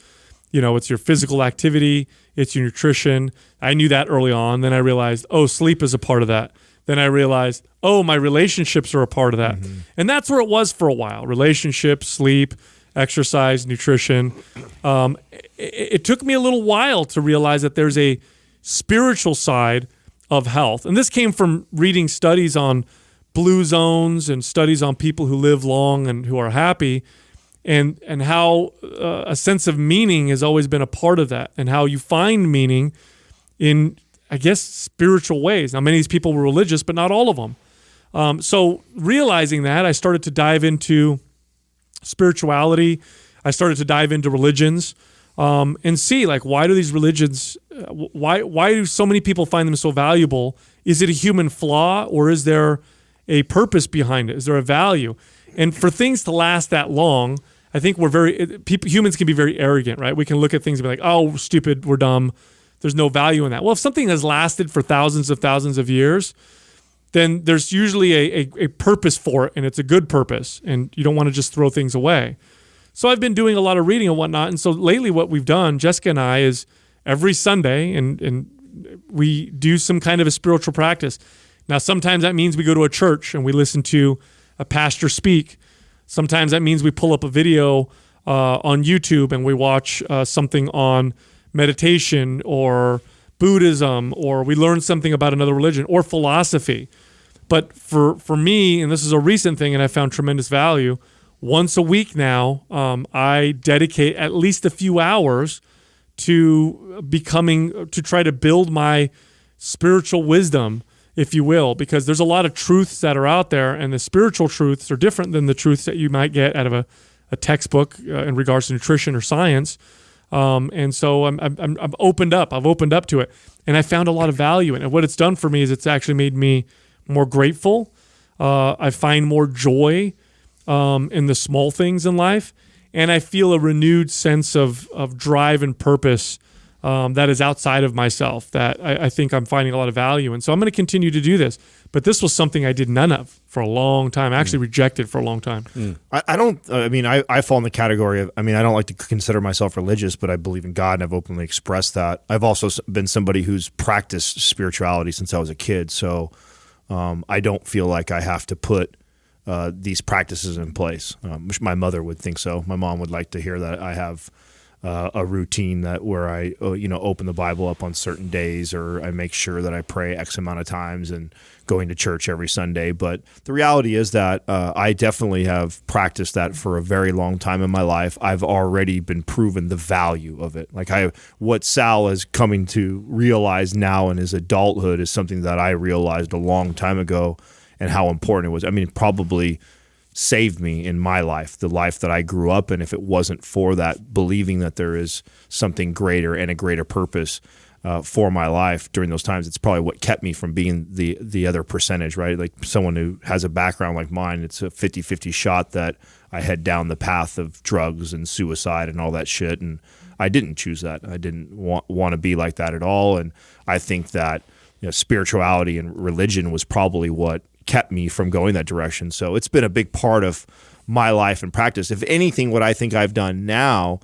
It's your physical activity, it's your nutrition. I knew that early on. Then I realized, sleep is a part of that. Then I realized, my relationships are a part of that. Mm-hmm. And that's where it was for a while. Relationships, sleep, exercise, nutrition. It took me a little while to realize that there's a spiritual side of health. And this came from reading studies on blue zones and studies on people who live long and who are happy. And how a sense of meaning has always been a part of that, and how you find meaning in, I guess, spiritual ways. Now, many of these people were religious, but not all of them. So realizing that, I started to dive into spirituality. I started to dive into religions and see, like, why do these religions, why do so many people find them so valuable? Is it a human flaw, or is there a purpose behind it? Is there a value? And for things to last that long, I think humans can be very arrogant, right? We can look at things and be like, oh, stupid, we're dumb. There's no value in that. Well, if something has lasted for thousands of years, then there's usually a purpose for it, and it's a good purpose, and you don't want to just throw things away. So I've been doing a lot of reading and whatnot, and so lately what we've done, Jessica and I, is every Sunday, and we do some kind of a spiritual practice. Now, sometimes that means we go to a church and we listen to a pastor speak. Sometimes that means we pull up a video on YouTube and we watch something on meditation or Buddhism, or we learn something about another religion or philosophy. But for me, and this is a recent thing and I found tremendous value, once a week now, I dedicate at least a few hours to try to build my spiritual wisdom, if you will, because there's a lot of truths that are out there, and the spiritual truths are different than the truths that you might get out of a textbook in regards to nutrition or science. And so I'm opened up. I've opened up to it, and I found a lot of value in it. And what it's done for me is it's actually made me more grateful. I find more joy in the small things in life, and I feel a renewed sense of drive and purpose that is outside of myself that I think I'm finding a lot of value in. So I'm going to continue to do this. But this was something I did none of for a long time. I actually rejected for a long time. I fall in the category of, I don't like to consider myself religious, but I believe in God and I've openly expressed that. I've also been somebody who's practiced spirituality since I was a kid. So I don't feel like I have to put these practices in place. My mother would think so. My mom would like to hear that I have a routine that where I open the Bible up on certain days, or I make sure that I pray X amount of times and going to church every Sunday. But the reality is that I definitely have practiced that for a very long time in my life. I've already been proven the value of it. What Sal is coming to realize now in his adulthood is something that I realized a long time ago, and how important it was. Probably saved me in my life, the life that I grew up in. If it wasn't for that, believing that there is something greater and a greater purpose for my life during those times, it's probably what kept me from being the other percentage, right? Like someone who has a background like mine, it's a 50-50 shot that I head down the path of drugs and suicide and all that shit. And I didn't choose that. I didn't want to be like that at all. And I think that spirituality and religion was probably what kept me from going that direction. So it's been a big part of my life and practice. If anything, what I think I've done now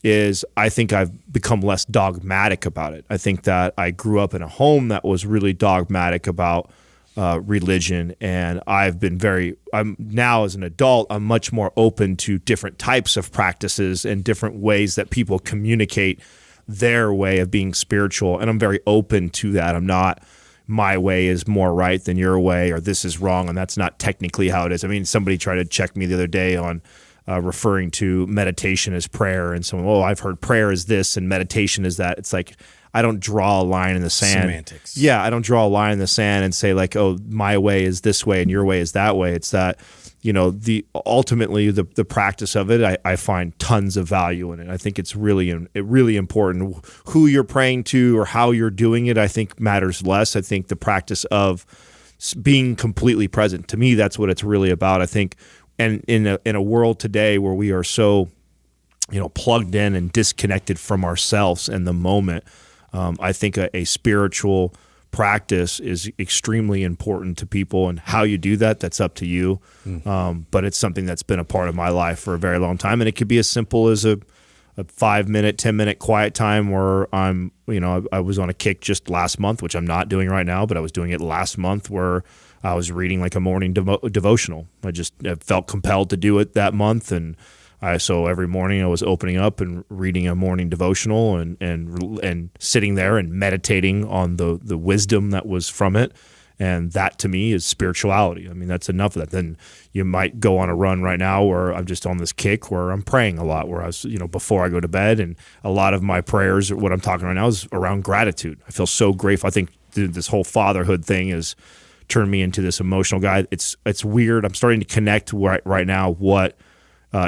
is I think I've become less dogmatic about it. I think that I grew up in a home that was really dogmatic about religion, and I'm now as an adult, I'm much more open to different types of practices and different ways that people communicate their way of being spiritual, and I'm very open to that. I'm not, my way is more right than your way, or this is wrong, and that's not technically how it is. Somebody tried to check me the other day on referring to meditation as prayer, and someone, I've heard prayer is this and meditation is that. It's like, I don't draw a line in the sand. Semantics. Yeah, I don't draw a line in the sand and say like, my way is this way and your way is that way. It's that, ultimately the practice of it, I find tons of value in it. I think it's really important. Who you're praying to or how you're doing it, I think matters less. I think the practice of being completely present, to me, that's what it's really about. I think, and in a world today where we are so, plugged in and disconnected from ourselves and the moment, I think a spiritual practice is extremely important to people, and how you do that, that's up to you. But it's something that's been a part of my life for a very long time, and it could be as simple as a 5-minute, 10-minute quiet time where I was on a kick just last month, which I'm not doing right now, but I was doing it last month, where I was reading like a morning devotional. I just felt compelled to do it that month, and so every morning I was opening up and reading a morning devotional and sitting there and meditating on the wisdom that was from it. And that to me is spirituality. That's enough of that. Then you might go on a run right now where I'm just on this kick where I'm praying a lot, where I was, before I go to bed. And a lot of my prayers, what I'm talking right now, is around gratitude. I feel so grateful. I think this whole fatherhood thing has turned me into this emotional guy. It's weird. I'm starting to connect right now what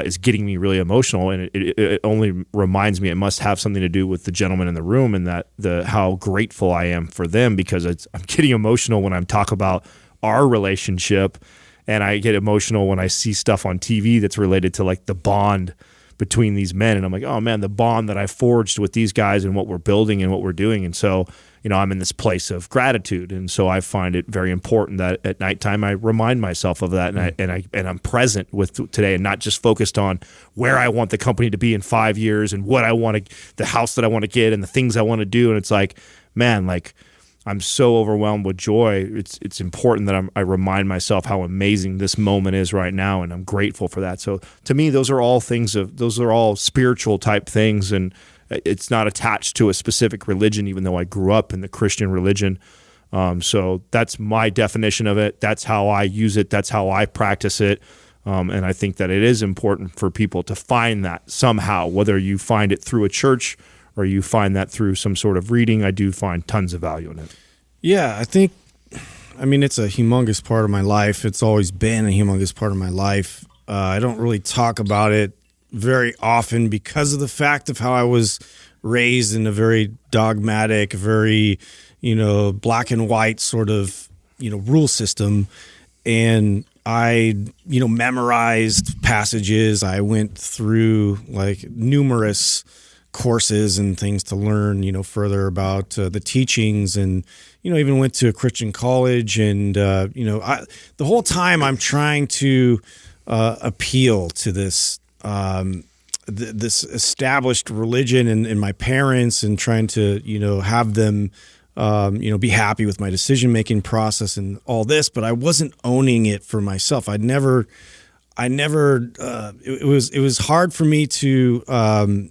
is getting me really emotional, and it only reminds me it must have something to do with the gentleman in the room, and that how grateful I am for them, because I'm getting emotional when I talk about our relationship, and I get emotional when I see stuff on TV that's related to like the bond between these men, and I'm like, oh man, the bond that I forged with these guys and what we're building and what we're doing. And so I'm in this place of gratitude, and so I find it very important that at nighttime I remind myself of that, and I'm present with today, and not just focused on where I want the company to be in 5 years and what I want to, the house that I want to get and the things I want to do. And it's like, man, like I'm so overwhelmed with joy. It's important that I remind myself how amazing this moment is right now, and I'm grateful for that. So to me, those are all spiritual type things, and it's not attached to a specific religion, even though I grew up in the Christian religion. So that's my definition of it. That's how I use it. That's how I practice it. And I think that it is important for people to find that somehow, whether you find it through a church or you find that through some sort of reading. I do find tons of value in it. Yeah, I think, it's a humongous part of my life. It's always been a humongous part of my life. I don't really talk about it very often because of the fact of how I was raised in a very dogmatic, very, black and white sort of, rule system. And I, memorized passages. I went through like numerous courses and things to learn, further about the teachings, and even went to a Christian college, and the whole time I'm trying to appeal to this this established religion and my parents, and trying to have them be happy with my decision making process and all this, but I wasn't owning it for myself. It was hard for me to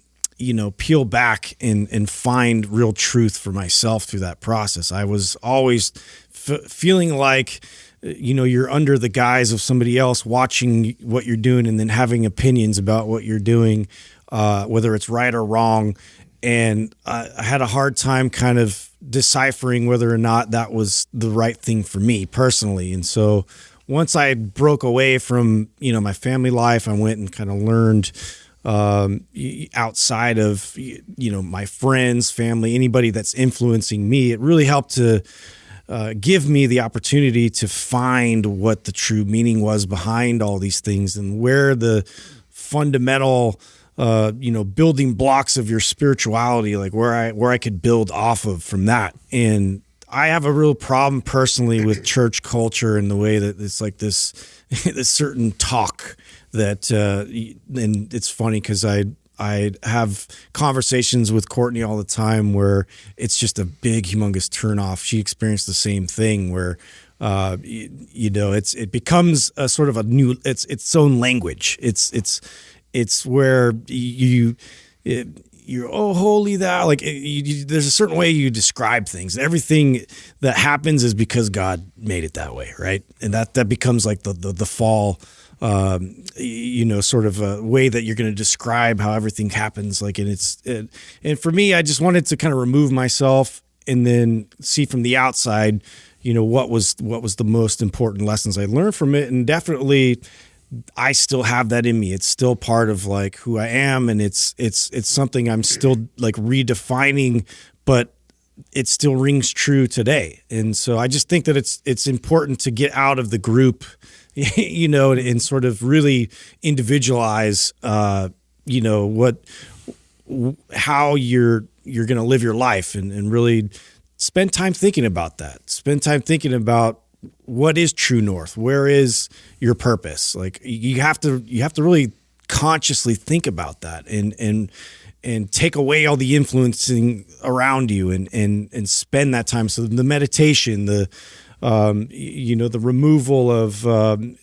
peel back and find real truth for myself through that process. I was always feeling like, you're under the guise of somebody else watching what you're doing and then having opinions about what you're doing, whether it's right or wrong. And I had a hard time kind of deciphering whether or not that was the right thing for me personally. And so once I broke away from, my family life, I went and kind of learned outside of, my friends, family, anybody that's influencing me. It really helped to give me the opportunity to find what the true meaning was behind all these things, and where the fundamental building blocks of your spirituality, like where I could build off of from that. And I have a real problem personally with church culture and the way that it's like this certain talk that, and it's funny because I have conversations with Courtney all the time where it's just a big, humongous turnoff. She experienced the same thing where, it becomes a sort of a new, it's its own language. It's where you're oh holy thou, like there's a certain way you describe things. Everything that happens is because God made it that way, right? And that becomes like the fall, sort of a way that you're going to describe how everything happens. Like, and for me, I just wanted to kind of remove myself and then see from the outside, what was the most important lessons I learned from it. And definitely, I still have that in me. It's still part of like who I am, and it's something I'm still like redefining, but it still rings true today. And so I just think that it's important to get out of the group, and sort of really individualize, how you're going to live your life, and really spend time thinking about that. Spend time thinking about what is true north? Where is your purpose? Like you have to really consciously think about that, and take away all the influencing around you, and spend that time. So the meditation, the removal of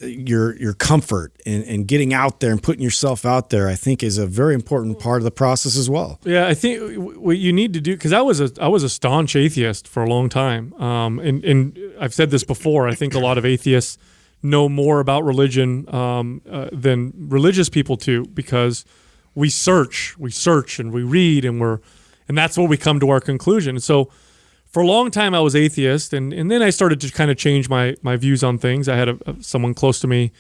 your comfort, and getting out there and putting yourself out there, I think is a very important part of the process as well. Yeah, I think what you need to do, because I was a staunch atheist for a long time, and I've said this before. I think a lot of atheists know more about religion than religious people do, because we search and we read, and that's where we come to our conclusion. And so for a long time I was atheist, and then I started to kind of change my views on things. I had someone close to me,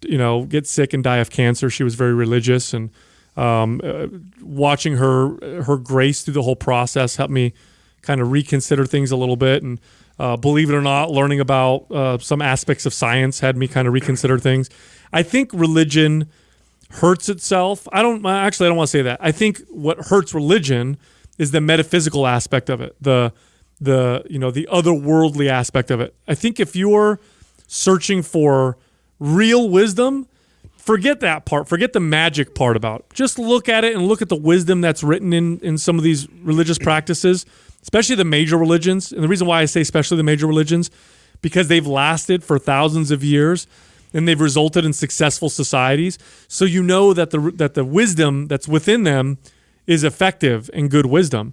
get sick and die of cancer. She was very religious, and watching her grace through the whole process helped me kind of reconsider things a little bit. And believe it or not, learning about some aspects of science had me kind of reconsider things. I think religion hurts itself. I don't want to say that. I think what hurts religion is the metaphysical aspect of it, the otherworldly aspect of it. I think if you're searching for real wisdom, forget that part. Forget the magic part about it. Just look at it and look at the wisdom that's written in some of these religious practices, especially the major religions. And the reason why I say especially the major religions, because they've lasted for thousands of years and they've resulted in successful societies. So you know that the wisdom that's within them is effective and good wisdom.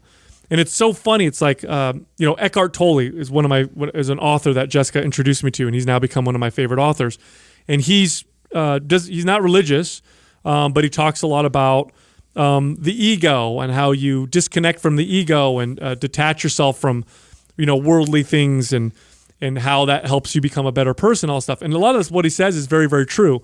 And it's so funny. It's like, Eckhart Tolle is is an author that Jessica introduced me to, and he's now become one of my favorite authors. And he's not religious, but he talks a lot about the ego and how you disconnect from the ego and detach yourself from, worldly things, and how that helps you become a better person, all stuff. And a lot of this, what he says is very, very true.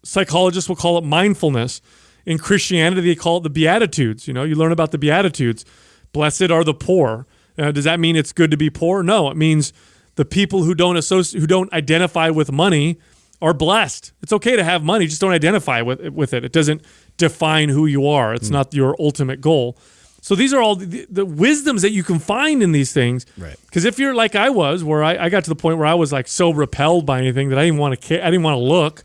Psychologists will call it mindfulness. In Christianity, they call it the Beatitudes. You learn about the Beatitudes. Blessed are the poor. Does that mean it's good to be poor? No, it means the people who don't identify with money are blessed. It's okay to have money. Just don't identify with it. It doesn't define who you are. It's not your ultimate goal. So these are all the wisdoms that you can find in these things. Right. Because if you're like I was, where I got to the point where I was like so repelled by anything that I didn't want to care. I didn't want to look.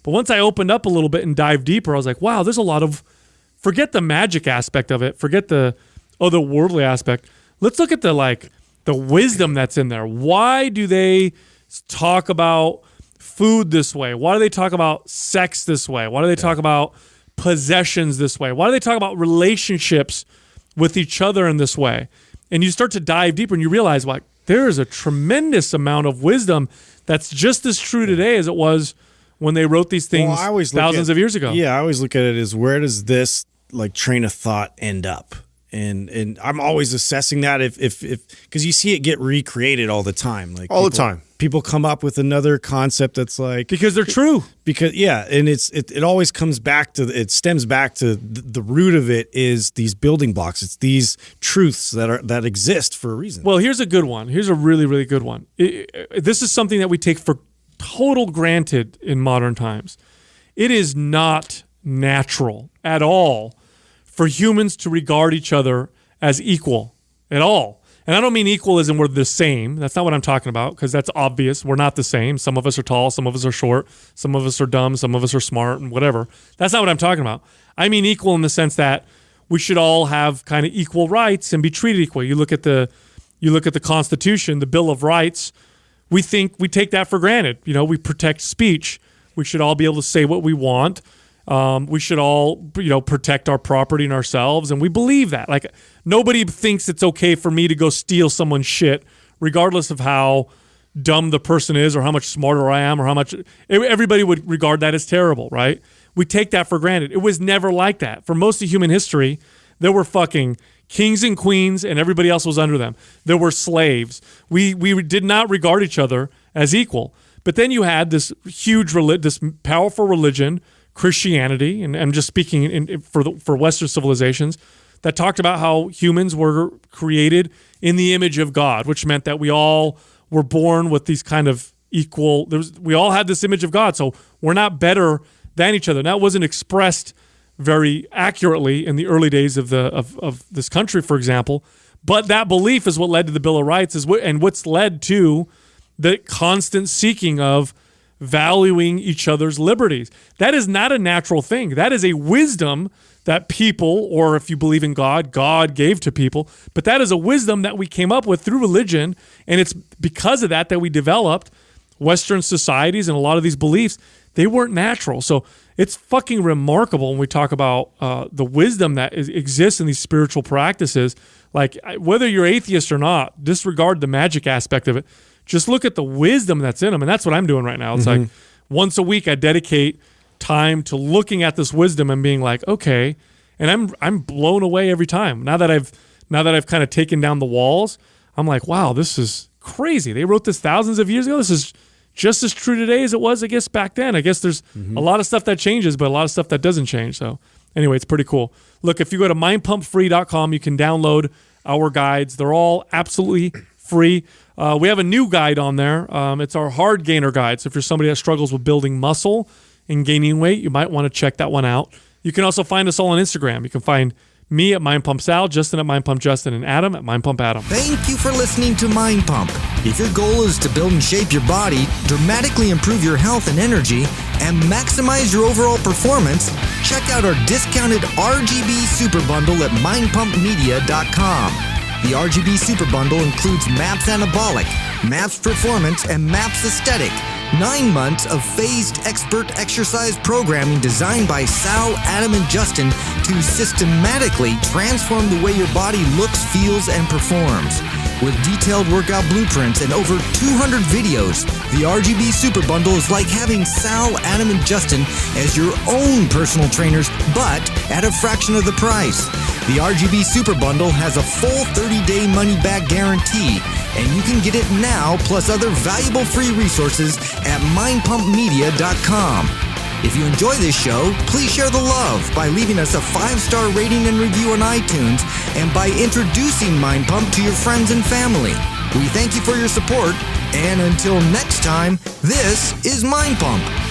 But once I opened up a little bit and dived deeper, I was like, wow, there's a lot of, forget the magic aspect of it. Forget the otherworldly aspect. Let's look at the wisdom that's in there. Why do they talk about food this way? Why do they talk about sex this way? Why do they talk about possessions this way? Why do they talk about relationships with each other in this way? And you start to dive deeper and you realize, like, there is a tremendous amount of wisdom that's just as true today as it was when they wrote these things thousands of years ago. Yeah, I always look at it as, where does this like train of thought end up? And I'm always assessing that if because you see it get recreated all the time, like All the time. People come up with another concept that's like, Because they're true. because and it always comes back to, it stems back to the root of it is these building blocks. It's these truths that exist for a reason. Well, here's a good one. Here's a really, really good one. This is something that we take for total granted in modern times. It is not natural at all for humans to regard each other as equal at all. And I don't mean equal as in we're the same. That's not what I'm talking about, because that's obvious. We're not the same. Some of us are tall, some of us are short, some of us are dumb, some of us are smart, and whatever. That's not what I'm talking about. I mean equal in the sense that we should all have kind of equal rights and be treated equally. You look at the Constitution, the Bill of Rights. We take that for granted. You know, we protect speech. We should all be able to say what we want. We should all, protect our property and ourselves, and we believe that. Like, nobody thinks it's okay for me to go steal someone's shit, regardless of how dumb the person is or how much smarter I am or how much. Everybody would regard that as terrible, right? We take that for granted. It was never like that. For most of human history, there were fucking kings and queens, and everybody else was under them. There were slaves. We did not regard each other as equal. But then you had this huge, this powerful religion, Christianity, and I'm just speaking for Western civilizations, that talked about how humans were created in the image of God, which meant that we all were born with these kind of equal. We all had this image of God, so we're not better than each other. That wasn't expressed very accurately in the early days of this country, for example. But that belief is what led to the Bill of Rights, and what's led to the constant seeking of valuing each other's liberties. That is not a natural thing. That is a wisdom that people, or if you believe in God, God gave to people. But that is a wisdom that we came up with through religion, and it's because of that we developed Western societies, and a lot of these beliefs, they weren't natural. So it's fucking remarkable when we talk about the wisdom that exists in these spiritual practices. Like, whether you're atheist or not, disregard the magic aspect of it. Just look at the wisdom that's in them, and that's what I'm doing right now. It's like once a week I dedicate time to looking at this wisdom and being like, okay, and I'm blown away every time. Now that I've kind of taken down the walls, I'm like, wow, this is crazy. They wrote this thousands of years ago. This is just as true today as it was, I guess, back then. I guess there's a lot of stuff that changes, but a lot of stuff that doesn't change. So anyway, it's pretty cool. Look, if you go to mindpumpfree.com, you can download our guides. They're all absolutely free. We have a new guide on there. It's our hard gainer guide. So if you're somebody that struggles with building muscle and gaining weight, you might want to check that one out. You can also find us all on Instagram. You can find me at Mind Pump Sal, Justin at Mind Pump Justin, and Adam at Mind Pump Adam. Thank you for listening to Mind Pump. If your goal is to build and shape your body, dramatically improve your health and energy, and maximize your overall performance, check out our discounted RGB Super Bundle at mindpumpmedia.com. The RGB Super Bundle includes MAPS Anabolic, MAPS Performance, and MAPS Aesthetic. 9 months of phased expert exercise programming designed by Sal, Adam, and Justin to systematically transform the way your body looks, feels, and performs. With detailed workout blueprints and over 200 videos, the RGB Super Bundle is like having Sal, Adam, and Justin as your own personal trainers, but at a fraction of the price. The RGB Super Bundle has a full 30-day money-back guarantee, and you can get it now plus other valuable free resources at mindpumpmedia.com. If you enjoy this show, please share the love by leaving us a 5-star rating and review on iTunes, and by introducing Mind Pump to your friends and family. We thank you for your support, and until next time, this is Mind Pump.